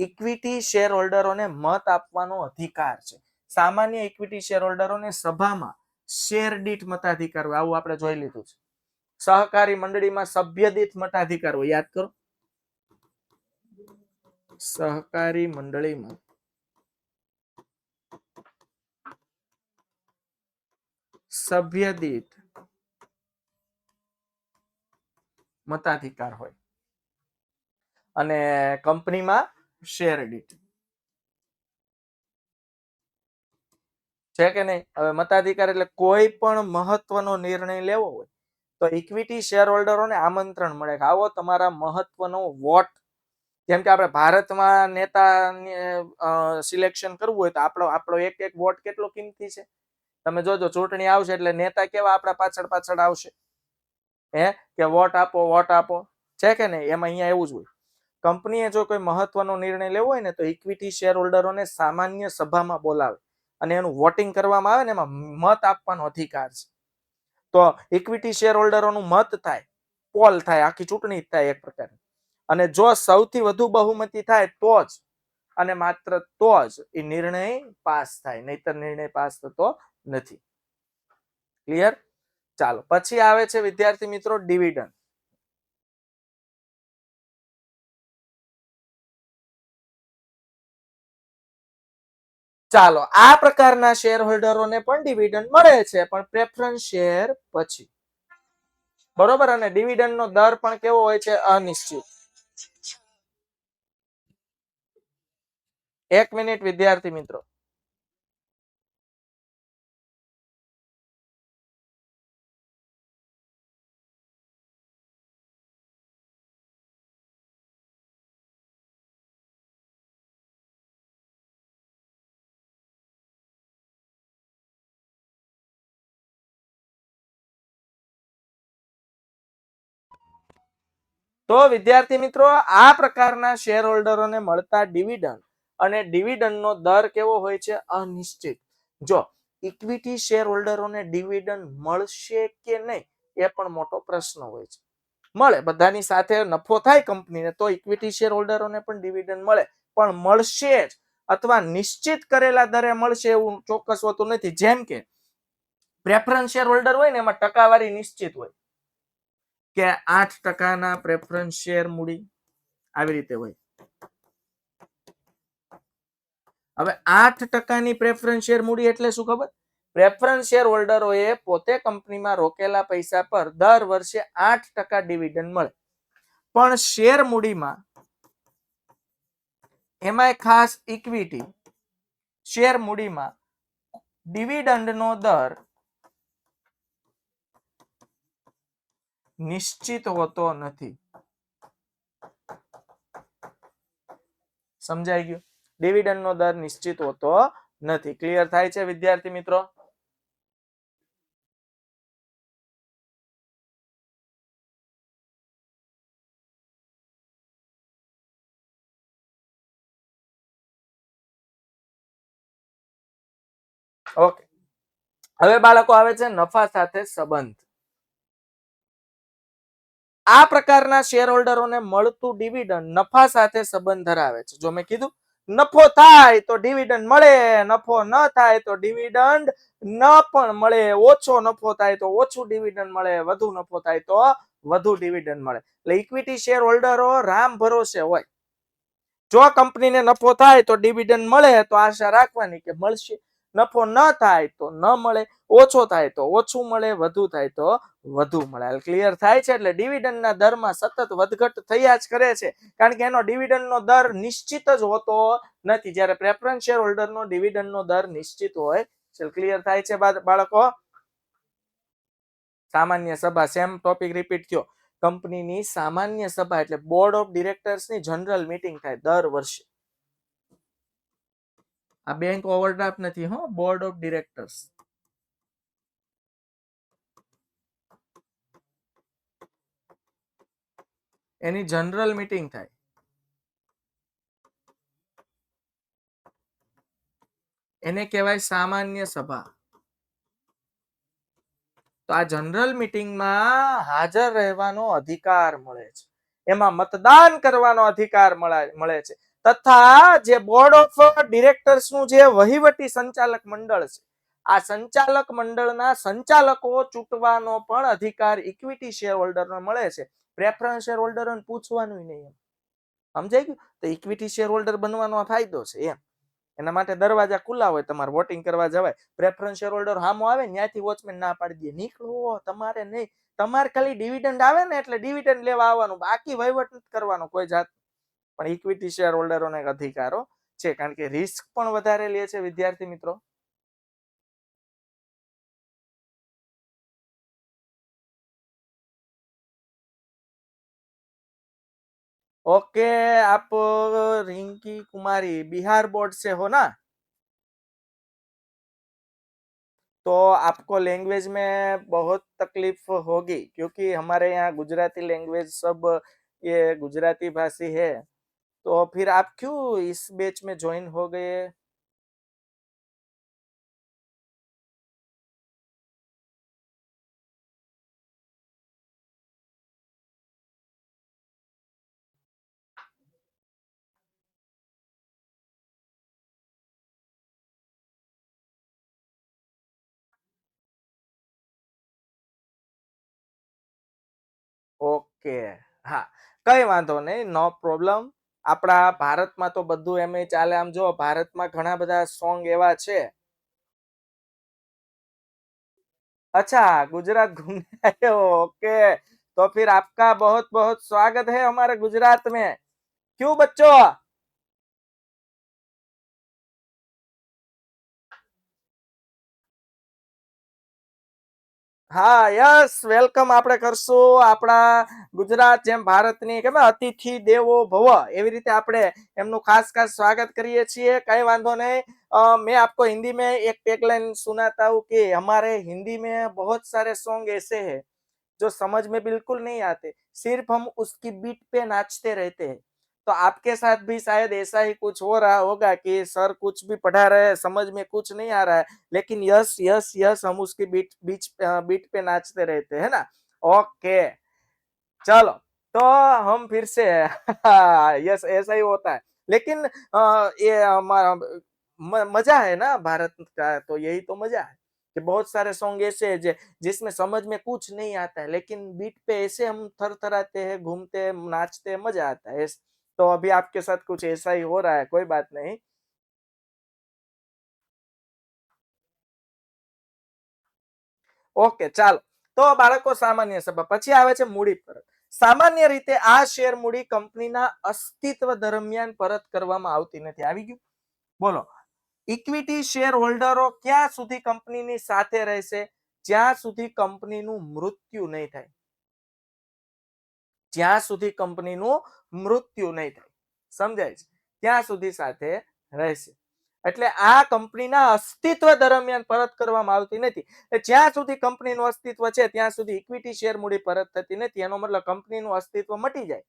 ઇક્વિટી શેર હોલ્ડરોને મત આપવાનો અધિકાર છે. સામાન્ય ઇક્વિટી શેર હોલ્ડરોને સભામાં શેર દીઠ મતાધિકાર હોય, આવું આપણે જોઈ લીધું છે. સહકારી મંડળીમાં સભ્ય દીઠ મતાધિકાર હોય, યાદ કરો. સહકારી મંડળીમાં સભ્ય દીઠ મતાધિકાર હોય અને કંપનીમાં શેર દીઠ છે કે નહીં. હવે મતાધિકાર એટલે કોઈ પણ મહત્વનો નિર્ણય લેવો હોય તો ઇક્વિટી શેર હોલ્ડરોને આમંત્રણ મળે કે આવો તમારા મહત્વનો વોટ. જેમ કે આપણે ભારતમાં નેતા સિલેક્શન કરવું હોય તો આપણો એક એક વોટ કેટલો કિંમતી છે. તમે જોજો ચૂંટણી આવશે એટલે નેતા કેવા આપણા પાછળ પાછળ આવશે, કે વોટ આપો વોટ આપો, છે કે નહીં. એમાં અહીંયા એવું જ હોય. કંપનીએ જો કોઈ મહત્વનો નિર્ણય લેવો હોય ને તો ઇક્વિટી શેર હોલ્ડરોને સામાન્ય સભામાં બોલાવે અને એનું વોટિંગ કરવામાં આવે ને એમાં મત આપવાનો અધિકાર છે. તો ઇક્વિટી શેર હોલ્ડરોનું મત થાય, પોલ થાય, આખી ચૂંટણી થાય એક પ્રકારની. અને જો સૌથી વધુ બહુમતી થાય તો જ અને માત્ર તો જ એ નિર્ણય પાસ થાય, નહીતર નિર્ણય પાસ થતો નથી. ક્લિયર? ચાલો, પછી આવે છે વિદ્યાર્થી મિત્રો ડિવિડન્ડ. ચાલો, આ પ્રકારના શેર હોલ્ડરોને પણ ડિવિડન્ડ મળે છે, પણ પ્રેફરન્સ શેર પછી, બરોબર. અને ડિવિડન્ડ નો દર પણ કેવો હોય છે? અનિશ્ચિત. એક મિનિટ વિદ્યાર્થી મિત્રો. તો વિદ્યાર્થી મિત્રો, આ પ્રકારના શેર હોલ્ડરોને મળતા ડિવિડન્ડ અને ડિવિડન્ડ નો દર કેવો હોય છે? અનિશ્ચિત. જો ઇક્વિટી શેર હોલ્ડરોને ડિવિડન્ડ મળશે કે નહીં એ પણ મોટો પ્રશ્ન હોય છે. મળે, બધાની સાથે નફો થાય કંપનીને તો ઇક્વિટી શેર હોલ્ડરોને પણ ડિવિડન્ડ મળે, પણ મળશે જ અથવા નિશ્ચિત કરેલા દરે મળશે એવું ચોક્કસ હોતું નથી. જેમ કે પ્રેફરન્સ શેર હોલ્ડર હોય ને એમાં ટકાવારી નિશ્ચિત હોય કે 8% પ્રેફરન્સ શેર મૂડી, આવી રીતે હોય. હવે 8% પ્રેફરન્સ શેર મૂડી એટલે શું ખબર? પ્રેફરન્સ શેર હોલ્ડરોએ પોતે કંપનીમાં રોકેલા પૈસા પર દર વર્ષે 8% ડિવિડન્ડ મળે. પણ શેર મૂડીમાં એમાંય ખાસ ઇક્વિટી શેર મૂડીમાં ડિવિડન્ડનો દર નિશ્ચિત હોતો નથી. સમજાઈ ગયું? ડિવિડન્ડ નો દર નિશ્ચિત હોતો નથી. ક્લિયર થાય છે વિદ્યાર્થી મિત્રો? ઓકે. હવે બાળકો આવે છે નફા સાથે સંબંધ. આ પ્રકારના શેર હોલ્ડરોને મળતું ડિવિડન્ડ નફા સાથે સંબંધ ધરાવે છે. જો મેં કીધું નફો થાય તો ડિવિડન્ડ મળે, નફો ન થાય તો ડિવિડન્ડ ન પણ મળે, ઓછો નફો થાય તો ઓછું ડિવિડન્ડ મળે, વધુ નફો થાય તો વધુ ડિવિડન્ડ મળે. એટલે ઇક્વિટી શેર હોલ્ડરો રામ ભરોસે હોય. જો કંપનીને નફો થાય તો ડિવિડન્ડ મળે તો આશા રાખવાની કે મળશે, નફો ન થાય તો ન મળે, ઓછો થાય તો ઓછું મળે, વધુ થાય તો વધુ મળે. ક્લિયર થાય છે? એટલે ડિવિડન્ડના દરમાં સતત વધઘટ થયા જ કરે છે, કારણ કે એનો ડિવિડન્ડનો દર નિશ્ચિત જ હોતો નથી, જ્યારે પ્રેફરન્સ શેર હોલ્ડરનો ડિવિડન્ડનો દર નિશ્ચિત હોય છે. ક્લિયર થાય છે બાળકો? સામાન્ય સભા, સેમ ટોપિક રિપીટ થયો. કંપનીની સામાન્ય સભા એટલે બોર્ડ ઓફ ડિરેક્ટર્સની જનરલ મીટિંગ થાય દર વર્ષે. આ બેંક ઓવરડ્રાફ્ટ નથી હો, board of directors. Any general meeting થાય. એને કહેવાય સામાન્ય સભા. તો આ જનરલ મીટિંગમાં હાજર રહેવાનો અધિકાર મળે છે, એમાં મતદાન કરવાનો અધિકાર મળે છે, તથા જે બોર્ડ ઓફ ડિરેક્ટર્સ નું જે વહીવટી સંચાલક મંડળ છે, આ સંચાલક મંડળના સંચાલકો ચૂંટવાનો પણ અધિકાર ઇક્વિટી શેર હોલ્ડરને મળે છે. પ્રેફરન્સ શેર હોલ્ડરોને પૂછવાનું નહીં. સમજાય ગયું? તો ઇક્વિટી શેર હોલ્ડર બનવાનો આ ફાયદો છે એમ. એના માટે દરવાજા ખુલ્લા હોય, તમારે વોટિંગ કરવા જવાય. પ્રેફરન્સ શેર હોલ્ડર સામો આવે ત્યાંથી વોચમેન ના પાડી દે, નીકળો, તમારે નહીં. તમારે ખાલી ડિવિડન્ડ આવે ને એટલે ડિવિડન્ડ લેવા આવવાનું, બાકી વહીવટ નથી કરવાનો કોઈ જાત. પણ ઇક્વિટી શેર હોલ્ડરોને અધિકારો છે, કારણ કે રિસ્ક પણ વધારે લે છે વિદ્યાર્થી મિત્રો. ओके, आप रिंकी कुमारी बिहार बोर्ड से हो ना? तो आपको लैंग्वेज में बहुत तकलीफ होगी, क्योंकि हमारे यहाँ गुजराती लैंग्वेज सब ये गुजराती भाषी है. तो फिर आप क्यों इस बैच में ज्वाइन हो गए? ઓકે, હા, કઈ વાંધો નહીં, નો પ્રોબ્લેમ. આપણા ભારતમાં તો બધું એમ ચાલે. આમ જો, ભારતમાં ઘણા બધા સોંગ એવા છે. अच्छा, गुजरात घूमने आए हो? ओके, तो फिर आपका बहुत बहुत स्वागत है हमारे गुजरात में. क्यों बच्चों? હા, યસ, વેલકમ આપણે કરશું. આપણા ગુજરાત જેમ ભારતની કે અતિથિ દેવો ભવ, એવી રીતે આપણે એમનું ખાસ ખાસ સ્વાગત કરીએ છીએ. કઈ વાંધો નહીં. मैं आपको हिंदी में एक टैगलाइन सुनाता हूँ कि हमारे हिंदी में बहुत सारे सॉन्ग ऐसे हैं जो समझ में बिल्कुल नहीं आते, सिर्फ हम उसकी बीट पे नाचते रहते हैं. तो आपके साथ भी शायद ऐसा ही कुछ हो रहा होगा कि सर कुछ भी पढ़ा रहे हैं, समझ में कुछ नहीं आ रहा है, लेकिन यस यस यस हम उसकी बीट पे नाचते रहते हैं ना. ओके, चलो, तो हम फिर से यस, ऐसा ही होता है. लेकिन ये हमारा मजा है ना भारत का, तो यही तो मजा है कि बहुत सारे सॉन्ग ऐसे हैं जिसमें समझ में कुछ नहीं आता है, लेकिन बीट पे ऐसे हम थरथराते हैं, घूमते हैं, नाचते हैं, मजा आता है. तो अभी आपके साथ कुछ ऐसा ही हो रहा है, कोई बात नहीं. ઓકે, ચાલો. તો બાળકો, સામાન્ય સભા પછી આવે છે મૂડી પરત. સામાન્ય રીતે આ શેર મૂડી કંપનીના અસ્તિત્વ દરમિયાન પરત કરવામાં આવતી નથી. આવી ગયું? બોલો, ઇક્વિટી શેર હોલ્ડરો ક્યાં સુધી કંપનીની સાથે રહેશે? જ્યાં સુધી કંપનીનું મૃત્યુ નહીં થાય. જ્યાં સુધી કંપનીનું મૃત્યુ નહીં થાય, સમજાય છે? ત્યાં સુધી સાથે રહેશે. એટલે આ કંપનીના અસ્તિત્વ દરમિયાન પરત કરવામાં આવતી નથી. જ્યાં સુધી કંપનીનું અસ્તિત્વ છે ત્યાં સુધી ઇક્વિટી શેર મૂડી પરત થતી નથી. એનો મતલબ કંપનીનું અસ્તિત્વ મટી જાય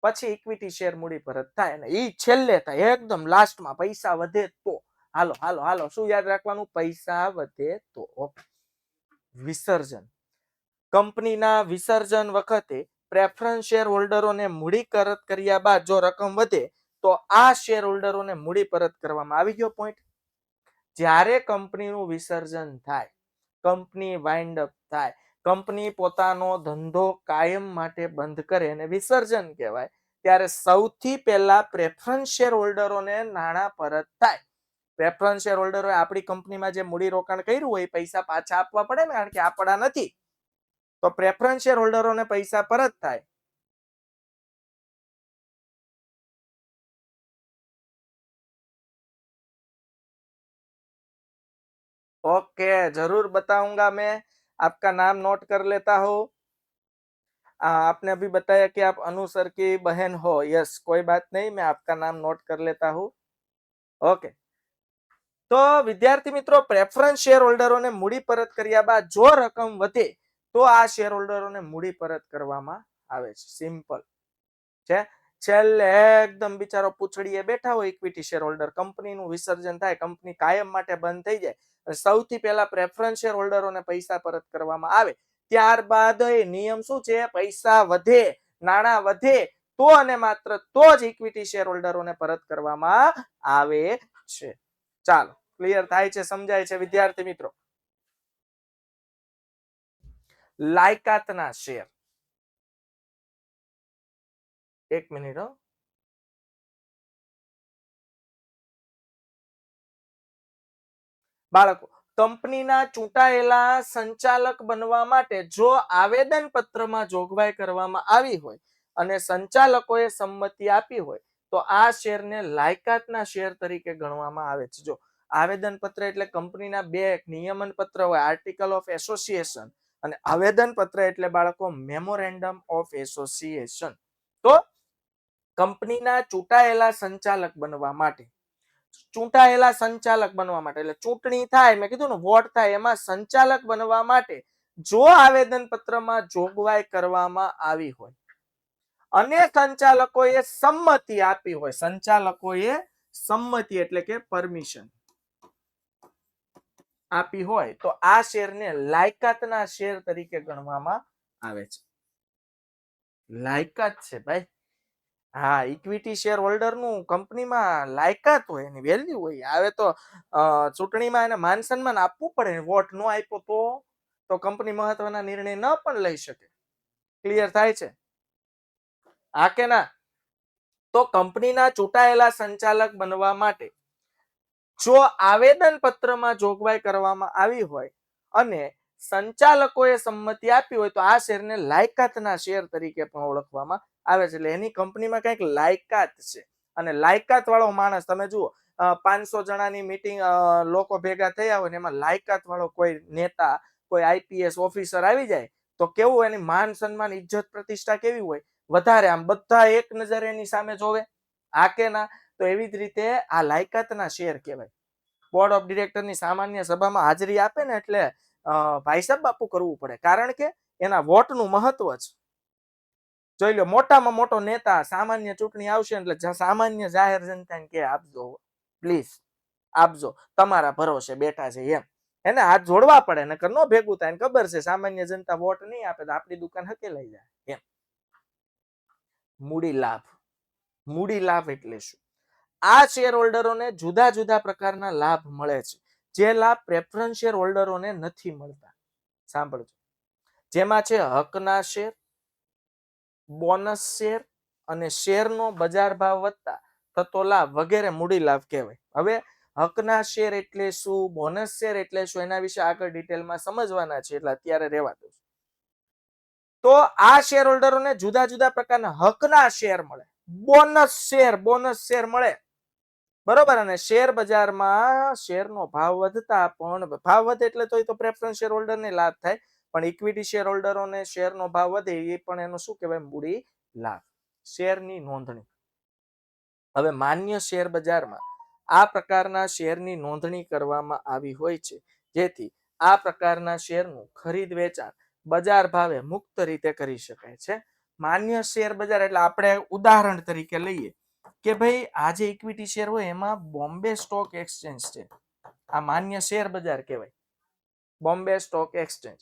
પછી ઇક્વિટી શેર મૂડી પરત થાય, અને એ છેલ્લે થાય, એકદમ લાસ્ટમાં. પૈસા વધે તો. હાલો હાલો હાલો, શું યાદ રાખવાનું? પૈસા વધે તો. વિસર્જન. કંપનીના વિસર્જન વખતે પ્રેફરન્સ શેર હોલ્ડરોને મૂડી પરત કર્યા બાદ જો રકમ વધે તો આ શેર હોલ્ડરોને મૂડી પરત કરવામાં આવી ગયો પોઈન્ટ. જ્યારે કંપનીનું વિસર્જન થાય, કંપની વાઇન્ડ અપ થાય, કંપની પોતાનો ધંધો કાયમ માટે બંધ કરે અને વિસર્જન કહેવાય, ત્યારે સૌથી પહેલા પ્રેફરન્સ શેર હોલ્ડરોને નાણાં પરત થાય. પ્રેફરન્સ શેર હોલ્ડરોએ આપણી કંપનીમાં જે મૂડી રોકાણ કર્યું હોય એ પૈસા પાછા આપવા પડે ને, કારણ કે આપણા નથી. તો પ્રેફરન્સ શેર હોલ્ડરોને પૈસા પરત થાય. ओके, जरूर बताऊंगा मैं. आपका नाम नोट कर लेता हूँ. आपने अभी बताया कि आप अनुसर की बहन हो. यस, कोई बात नहीं, मैं आपका नाम नोट कर लेता हूँ. ओके. તો વિદ્યાર્થી મિત્રો, પ્રેફરન્સ શેર હોલ્ડરોને મૂડી પરત કર્યા બાદ જો રકમ વધે તો આ શેર હોલ્ડરોને મૂડી પરત કરવામાં આવે છે. સિમ્પલ છે. છેલ્લે એકદમ બિચારો પૂછડીએ બેઠા હોય ઇક્વિટી શેર હોલ્ડર, કંપનીનું વિસર્જન થાય, કંપની કાયમ માટે બંધ થઈ જાય, સૌથી પહેલા પ્રેફરન્સ શેર હોલ્ડરોને પૈસા પરત કરવામાં આવે. ત્યારબાદ એ નિયમ શું છે, પૈસા વધે, નાણાં વધે તો અને માત્ર તો જ ઇક્વિટી શેર હોલ્ડરોને પરત કરવામાં આવે છે. ચાલો, ક્લિયર થાય છે, સમજાય છે વિદ્યાર્થી મિત્રો? લાયકાતના શેર, એક મિનિટ હો. બાળકો, કંપનીના ચૂંટાયેલા સંચાલક બનવા માટે જો આવેદન પત્રમાં જોગવાઈ કરવામાં આવી હોય અને સંચાલકોએ સંમતિ આપી હોય તો આ શેરને લાયકાતના શેર તરીકે ગણવામાં આવે છે. જો આવેદન પત્ર એટલે કંપનીના બે નિયમન પત્ર હોય, આર્ટિકલ ઓફ એસોસિએશન, અને આવેદન પત્ર એટલે બાળકો મેમોરેન્ડમ ઓફ એસોસિએશન. તો કંપનીના ચૂંટાયેલા સંચાલક બનવા માટે, ચૂંટાયેલા સંચાલક બનવા માટે એટલે ચૂંટણી થાય, મેં કીધું ને વોટ થાય, એમાં સંચાલક બનવા માટે જો આવેદન પત્રમાં જોગવાઈ કરવામાં આવી હોય અને સંચાલકોએ સંમતિ આપી હોય, સંચાલકોએ સંમતિ એટલે કે પરમિશન આપી હોય તો આ શેરને લાયકાતના શેર તરીકે ગણવામાં આવે છે. લાયકાત છે ભાઈ. હા, ઇક્વિટી શેર હોલ્ડર નું કંપનીમાં લાયકાત હોય, એની વેલ્યુ હોય. હવે તો ચૂંટણીમાં એને માન સન્માન આપવું પડે, વોટ નો આપ્યો તો કંપની મહત્વના નિર્ણય ન પણ લઈ શકે. ક્લિયર થાય છે? હા કે ના? તો કંપનીના ચૂંટાયેલા સંચાલક બનવા માટે જો આવેદન પત્રમાં જોગવાઈ કરવામાં આવી હોય અને સંચાલકોએ સંમતિ આપી હોય તો આ શેરને લાયકાતના શેર તરીકે પણ ઓળખવામાં આવે છે. એટલે એની કંપનીમાં કંઈક લાયકાત છે, અને લાયકાત વાળો માણસ, તમે જુઓ 500 જણાની મીટિંગ લોકો ભેગા થયા હોય ને એમાં લાયકાત વાળો કોઈ નેતા, કોઈ આઈપીએસ ઓફિસર આવી જાય તો કેવું એની માન સન્માન, ઇજ્જત, પ્રતિષ્ઠા કેવી હોય? વધારે. આમ બધા એક નજરે એની સામે જોવે. આ કે ના? તો એવી જ રીતે આ લાયકાતના શેર કહેવાય. બોર્ડ ઓફ ડિરેક્ટરની સામાન્ય સભામાં હાજરી આપે ને એટલે ભાઈ સાહેબ બાપુ કરવું પડે, કારણ કે એના વોટનું મહત્વ છે. જોઈ લો, મોટામાં મોટો નેતા સામાન્ય ચૂંટણી આવશે એટલે સામાન્ય જાહેર જનતાને કે આપજો, પ્લીઝ આપજો, તમારા ભરોસે બેઠા છે એમ. એને હાથ જોડવા પડે, નકર નો ભેગું થાય. ખબર છે સામાન્ય જનતા વોટ નહીં આપે તો આપણી દુકાન હકેલાઈ જાય એમ. મૂડી લાભ. મૂડી લાભ એટલે શું? આ શેર હોલ્ડરોને જુદા જુદા પ્રકારના લાભ મળે છે, જે લાભ પ્રેફરન્સ શેર હોલ્ડરોને નથી મળતા. સાંભળજો. જેમાં છે હકના શેર, બોનસ શેર અને શેરનો બજાર ભાવ વધતા થતો લાભ વગેરે મૂડી લાભ કહેવાય. હવે હકના શેર એટલે શું, બોનસ શેર એટલે શું, એના વિશે આગળ ડિટેલમાં સમજવાના છે, એટલે અત્યારે રહેવા દો. તો આ શેર હોલ્ડરોને જુદા જુદા પ્રકારના હકના શેર મળે, બોનસ શેર મળે, બરોબર. અને શેર બજારમાં શેરનો ભાવ વધતા પણ ભાવ વધે એટલે તો પ્રેફરન્સ શેર હોલ્ડરને લાભ થાય, પણ ઇક્વિટી શેર હોલ્ડરોને શેરનો ભાવ વધે એ પણ એનો શું કહેવાય? મૂડી લાભ. શેરની નોંધણી. હવે માન્ય શેર બજારમાં આ પ્રકારના શેરની નોંધણી કરવામાં આવી હોય છે, જેથી આ પ્રકારના શેરનું ખરીદ વેચાણ બજાર ભાવે મુક્ત રીતે કરી શકાય છે. માન્ય શેર બજાર એટલે આપણે ઉદાહરણ તરીકે લઈએ કે ભાઈ આ જે ઇક્વિટી શેર હોય એમાં બોમ્બે સ્ટોક એક્સચેન્જ છે, આ માન્ય શેર બજાર કહેવાય, બોમ્બે સ્ટોક એક્સચેન્જ.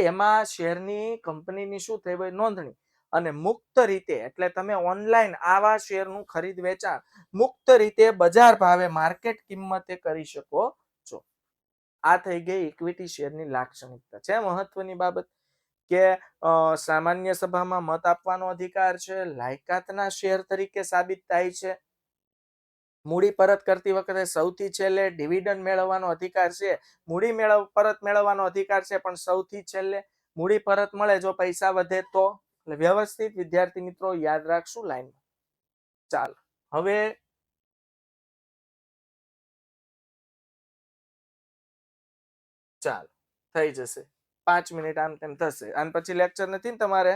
એમાં શેરની કંપનીની શું થઈ હોય? નોંધણી. અને મુક્ત રીતે એટલે તમે ઓનલાઈન આવા શેરનું ખરીદ વેચાણ મુક્ત રીતે બજાર ભાવે માર્કેટ કિંમતે કરી શકો છો. આ થઈ ગઈ ઇક્વિટી શેરની લાક્ષણિકતા. છે મહત્વની બાબત કે સામાન્ય સભામાં મત આપવાનો અધિકાર છે, લાયકાતના શેર તરીકે સાબિત થાય છે, મૂડી પરત કરતી વખતે સૌથી છેલ્લે ડિવિડન્ડ મેળવવાનો અધિકાર છે, મૂડી પરત મેળવવાનો અધિકાર છે, પણ સૌથી છેલ્લે મૂડી પરત મળે જો પૈસા વધે તો. એટલે વ્યવસ્થિત વિદ્યાર્થી મિત્રો યાદ રાખશું લાઈન. ચાલો હવે ચાલો થઈ જશે, 5 મિનિટ આમ તેમ થશે, અને પછી લેક્ચર નથી ને તમારે.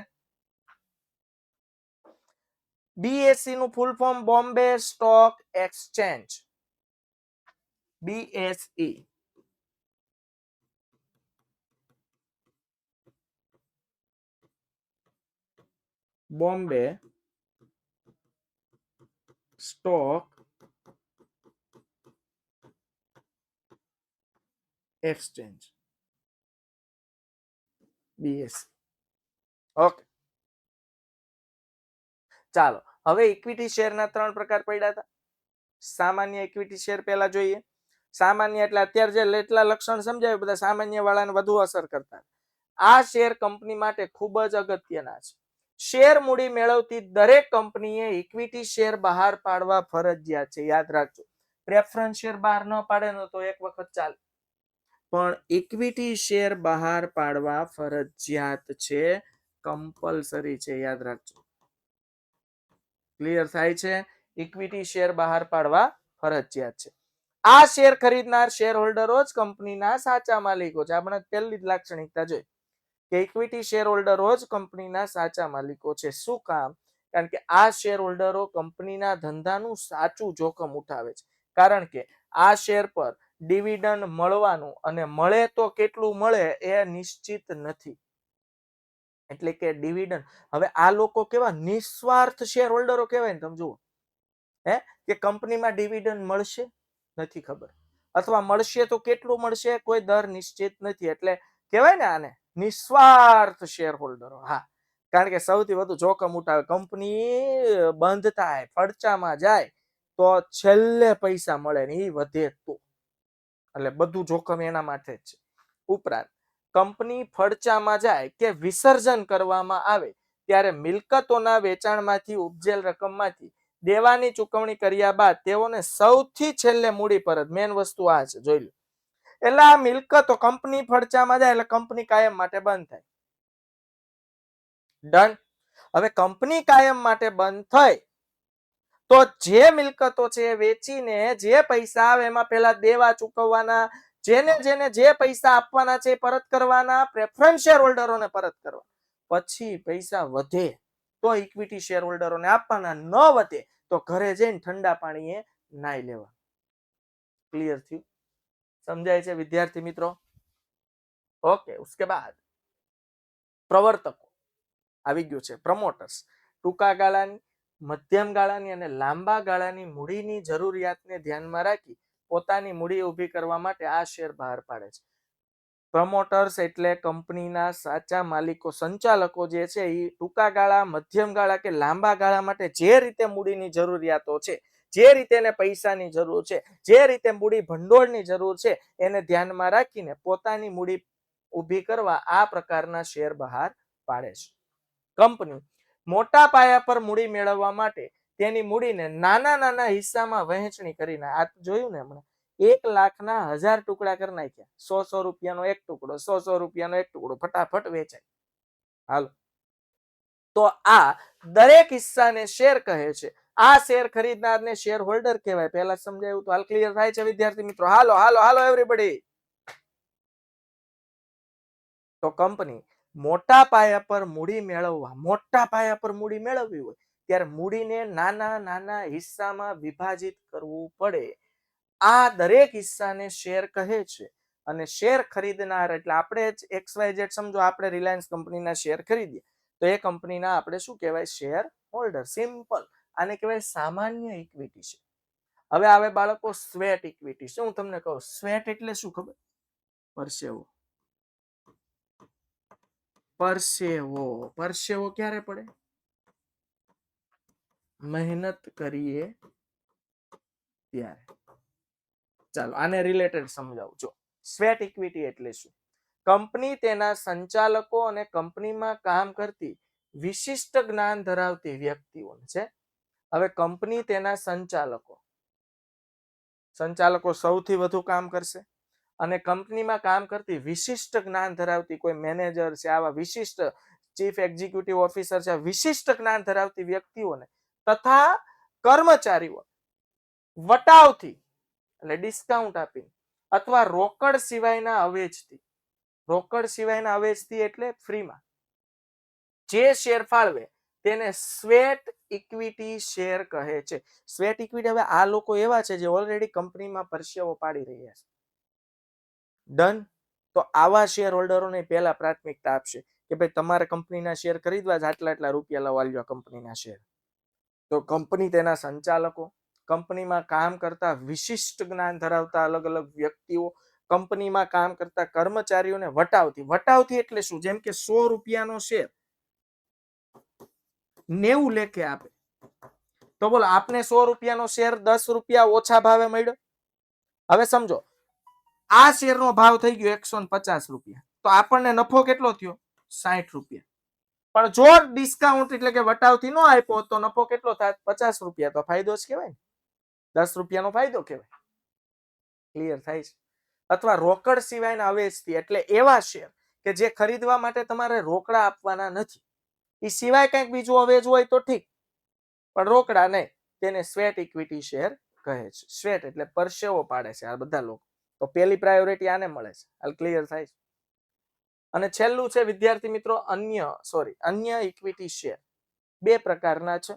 બીએસસી નું full form Bombay stock exchange. BSE Bombay stock exchange, BSE. Okay, ચાલો હવે ઇક્વિટી શેરના 3 પ્રકાર પડ્યા હતા. સામાન્ય ઇક્વિટી શેર પહેલા જોઈએ. સામાન્ય એટલે અત્યારે જે એટલા લક્ષણ સમજાવ્યું બધા સામાન્ય વાળાને વધુ અસર કરતા. આ શેર કંપની માટે ખૂબ જ અગત્યના છે. શેર મૂડી મેળવતી દરેક કંપનીએ ઇક્વિટી શેર બહાર પાડવા ફરજિયાત છે. યાદ રાખજો, પ્રેફરન્સ શેર બહાર ન પાડે ને તો એક વખત ચાલે, પણ ઇક્વિટી શેર બહાર પાડવા ફરજિયાત છે, કમ્પલસરી છે. યાદ રાખજો. ક્લિયર થાય છે? ઇક્વિટી શેર બહાર પાડવા ફરજિયાત છે. આ શેર ખરીદનાર શેર હોલ્ડરો જ કંપનીના સાચા માલિકો છે. આપણે પહેલી જ લાક્ષણિકતા જોઈ કે ઇક્વિટી શેર હોલ્ડરો જ કંપનીના સાચા માલિકો છે. શું કામ? કારણ કે આ શેર હોલ્ડરો કંપનીના ધંધાનું સાચું જોખમ ઉઠાવે છે. કારણ કે આ શેર પર ડિવિડન્ડ મળવાનું અને મળે તો કેટલું મળે એ નિશ્ચિત નથી. એટલે કે ડિવિડન્ડ, હવે આ લોકો કેવા નિસ્વાર્થ શેર હોલ્ડરો કહેવાય ને, તમે જુઓ કે કંપનીમાં ડિવિડન્ડ મળશે નથી ખબર, અથવા મળશે તો કેટલું મળશે કોઈ દર નિશ્ચિત નથી. એટલે કહેવાય ને આને નિસ્વાર્થ શેર હોલ્ડરો. હા, કારણ કે સૌથી વધુ જોખમ ઉઠાવે. કંપની બંધ થાય, ફડચામાં જાય તો છેલ્લે પૈસા મળે ને એ વધે તો, એટલે બધું જોખમ એના માટે જ છે. ઉપરાંત કંપની ફડચામાં જાય કે વિસર્જન કરવામાં આવે ત્યારે મિલકતોના વેચાણમાંથી ઉપજેલ રકમમાંથી દેવાની ચૂકવણી કર્યા બાદ તેઓને સૌથી છેલ્લે મૂડી પરત, મેન વસ્તુ આ છે, જોઈ લો. એટલે આ મિલકતો કંપની ફડચામાં જાય એટલે કંપની કાયમ માટે બંધ થાય. ડન. હવે કંપની કાયમ માટે બંધ થઈ તો જે મિલકતો છે એ વેચીને જે પૈસા આવે એમાં પેલા દેવા ચૂકવવાના, જેને જેને જે પૈસા આપવાના છે પરત કરવાના, પ્રેફરન્સ શેર હોલ્ડરોને પરત કરવા. પછી પૈસા વધે તો ઇક્વિટી શેર હોલ્ડરોને આપવાના, ન વધે તો ઘરે જઈને ઠંડા પાણીએ નાઈ લેવા. ક્લિયર થયું? સમજાય છે વિદ્યાર્થી મિત્રો? ઓકે. ઉસકે બાદ પ્રવર્તકો આવી ગયું છે, પ્રમોટર્સ. ટૂંકા ગાળાની, મધ્યમ ગાળાની અને લાંબા ગાળાની મૂડીની જરૂરિયાતને ધ્યાનમાં રાખી પોતાની મૂડી ઊભી કરવા માટે આ શેર બહાર પાડે છે. પ્રમોટર્સ એટલે કંપનીના સાચા માલિકો, સંચાલકો જે છે એ ટૂંકા ગાળા, મધ્યમ ગાળા કે લાંબા ગાળા માટે જે રીતે મૂડીની જરૂરિયાતો છે, જે રીતે એને પૈસાની જરૂર છે, જે રીતે મૂડી ભંડોળની જરૂર છે, એને ધ્યાનમાં રાખીને પોતાની મૂડી ઊભી કરવા આ પ્રકારના શેર બહાર પાડે છે. કંપની મોટા પાયા પર મૂડી મેળવવા માટે તેની મૂડીને નાના નાના હિસ્સામાં વહેંચણી કરીને, આ જોયું ને હમણાં, 1,00,000 ટુકડા કરી નાખ્યા. 100 રૂપિયાનો એક ટુકડો, 100 રૂપિયાનો એક ટુકડો, ફટાફટ વેચાય. હાલો, તો આ દરેક હિસ્સાને શેર કહે છે. આ શેર ખરીદનારને શેર હોલ્ડર કહેવાય. પહેલા સમજાયું તો હાલ ક્લિયર થાય છે વિદ્યાર્થી મિત્રો? હાલો હાલો હાલો એવરીબડી. તો કંપની મોટા પાયા પર મૂડી મેળવવા, મોટા પાયા પર મૂડી મેળવવી હોય ત્યારે મૂડીને નાના નાના હિસ્સામાં વિભાજિત કરવું પડે. આ દરેક હિસ્સાને શેર કહે છે. અને શેર ખરીદનાર એટલે આપણે જ XYZ સમજો, આપણે રિલાયન્સ કંપનીના શેર ખરીદીએ તો એ કંપનીના આપણે શું કહેવાય? Share holder. સિમ્પલ. આને કહેવાય સામાન્ય ઇક્વિટી છે. હવે આવે બાળકો સ્વેટ ઇક્વિટી. શું હું તમને કહું, સ્વેટ એટલે શું ખબર? પરસેવો. પરસેવો. પરસેવો ક્યારે પડે? મહેનત કરીએ ત્યારે. ચાલો આને રિલેટેડ સમજાવું. જો સ્વેટ ઇક્વિટી એટલે શું? કંપની તેના સંચાલકો અને કંપનીમાં કામ કરતી વિશિષ્ટ જ્ઞાન ધરાવતી વ્યક્તિઓ છે. હવે કંપની તેના સંચાલકો સૌથી વધુ કામ કરશે, અને કંપનીમાં કામ કરતી વિશિષ્ટ જ્ઞાન ધરાવતી કોઈ મેનેજર છે, આવા વિશિષ્ટ ચીફ એક્ઝિક્યુટિવ ઓફિસર છે, વિશિષ્ટ જ્ઞાન ધરાવતી વ્યક્તિઓને તથા કર્મચારીઓ વટાવથી એટલે ડિસ્કાઉન્ટ આપી અથવા રોકડ સિવાયના અવેજથી, રોકડ સિવાયના અવેજથી એટલે ફ્રીમાં જે શેર ફાળવે તેને સ્વેટ ઇક્વિટી શેર કહે છે. Sweat equity. હવે આ લોકો એવા છે જે ઓલરેડી કંપનીમાં પરસેવો પાડી રહ્યા છે. ડન. તો આવા શેર હોલ્ડરોને પહેલા પ્રાથમિકતા આપશે કે ભાઈ તમારે કંપનીના શેર ખરીદવા જ આટલા આટલા રૂપિયા લવા લ્યો કંપનીના શેર. તો કંપની તેના સંચાલકો, કંપનીમાં કામ કરતા વિશિષ્ટ જ્ઞાન ધરાવતા અલગ અલગ વ્યક્તિઓ, કંપનીમાં કામ કરતા કર્મચારીઓને વટાવથી એટલે શું? જેમ કે 100 રૂપિયાનો શેર 90 લેખે આપે, તો બોલો આપને 100 રૂપિયાનો શેર 10 રૂપિયા ઓછા ભાવે મળ્યો. હવે સમજો આ શેરનો ભાવ થઈ ગયો 150 રૂપિયા, તો આપણને નફો કેટલો થયો? 60 રૂપિયા. પણ જો ડિસ્કાઉન્ટ એટલે કે વટાવથી ન આપ્યો તો નફો કેટલો થાય? 50 રૂપિયા. તો ફાયદો જ કહેવાય ને, 10 રૂપિયાનો ફાયદો કહેવાય. ક્લિયર થાય છે? અથવા રોકડ સિવાયના અવેજથી એટલે એવા શેર કે જે ખરીદવા માટે તમારે રોકડા આપવાના નથી, એ સિવાય કંઈક બીજું અવેજ હોય તો ઠીક, પણ રોકડા નહીં, તેને સ્વેટ ઇક્વિટી શેર કહે છે. સ્વેટ એટલે પરસેવો પાડે છે આ બધા લોકો, તો પહેલી પ્રાયોરિટી આને મળે છે. હાલ ક્લિયર થાય છે? અને છેલ્લું છે વિદ્યાર્થી મિત્રો અન્ય ઇક્વિટી શેર. બે પ્રકારના છે.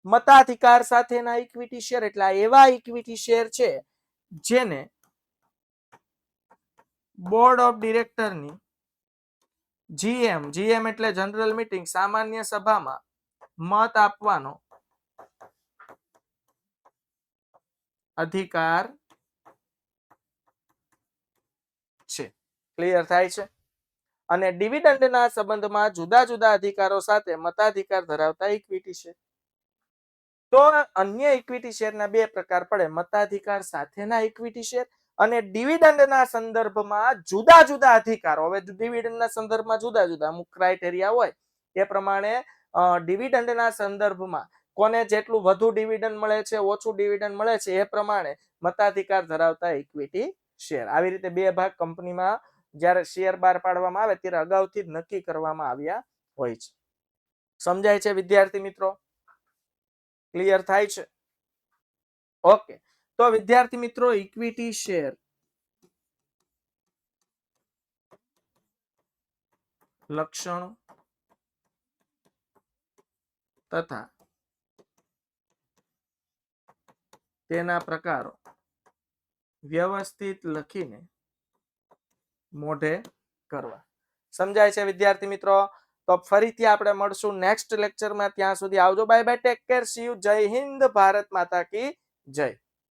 મતાધિકાર સાથેના ઇક્વિટી શેર એટલે આ એવા ઇક્વિટી શેર છે જેને બોર્ડ ઓફ ડિરેક્ટરની જીએમ એટલે જનરલ મીટિંગ, સામાન્ય સભામાં મત આપવાનો અધિકાર છે. ક્લિયર થાય છે? અને ડિવિડન્ડના સંબંધમાં જુદા જુદા અધિકારો સાથે મતાધિકાર ધરાવતા ઇક્વિટી શેર. તો અન્ય ઇક્વિટી શેરના બે પ્રકાર પડે: મતાધિકાર સાથેના ઇક્વિટી શેર અને ડિવિડન્ડના સંદર્ભમાં જુદા જુદા અધિકારો. હવે ડિવિડન્ડના સંદર્ભમાં જુદા જુદા અમુક ક્રાઇટેરિયા હોય, એ પ્રમાણે ડિવિડન્ડના સંદર્ભમાં કોને જેટલું વધુ ડિવિડન્ડ મળે છે, ઓછું ડિવિડન્ડ મળે છે, એ પ્રમાણે મતાધિકાર ધરાવતા ઇક્વિટી શેર. આવી રીતે બે ભાગ કંપનીમાં જ્યારે શેર બહાર પાડવામાં આવે ત્યારે અગાઉથી જ નક્કી કરવામાં આવ્યા હોય છે. સમજાય છે વિદ્યાર્થી મિત્રો? ક્લિયર થાય છે? ઓકે. તો વિદ્યાર્થી મિત્રો ઇક્વિટી શેર લક્ષણો તથા તેના પ્રકારો વ્યવસ્થિત લખીને મોઢે કરવા. સમજાય છે વિદ્યાર્થી મિત્રો? તો ફરીથી આપણે મળશું નેક્સ્ટ લેક્ચરમાં. ત્યાં સુધી આવજો. Bye bye, take care, C you. જય હિન્દ, ભારત માતા કી જય.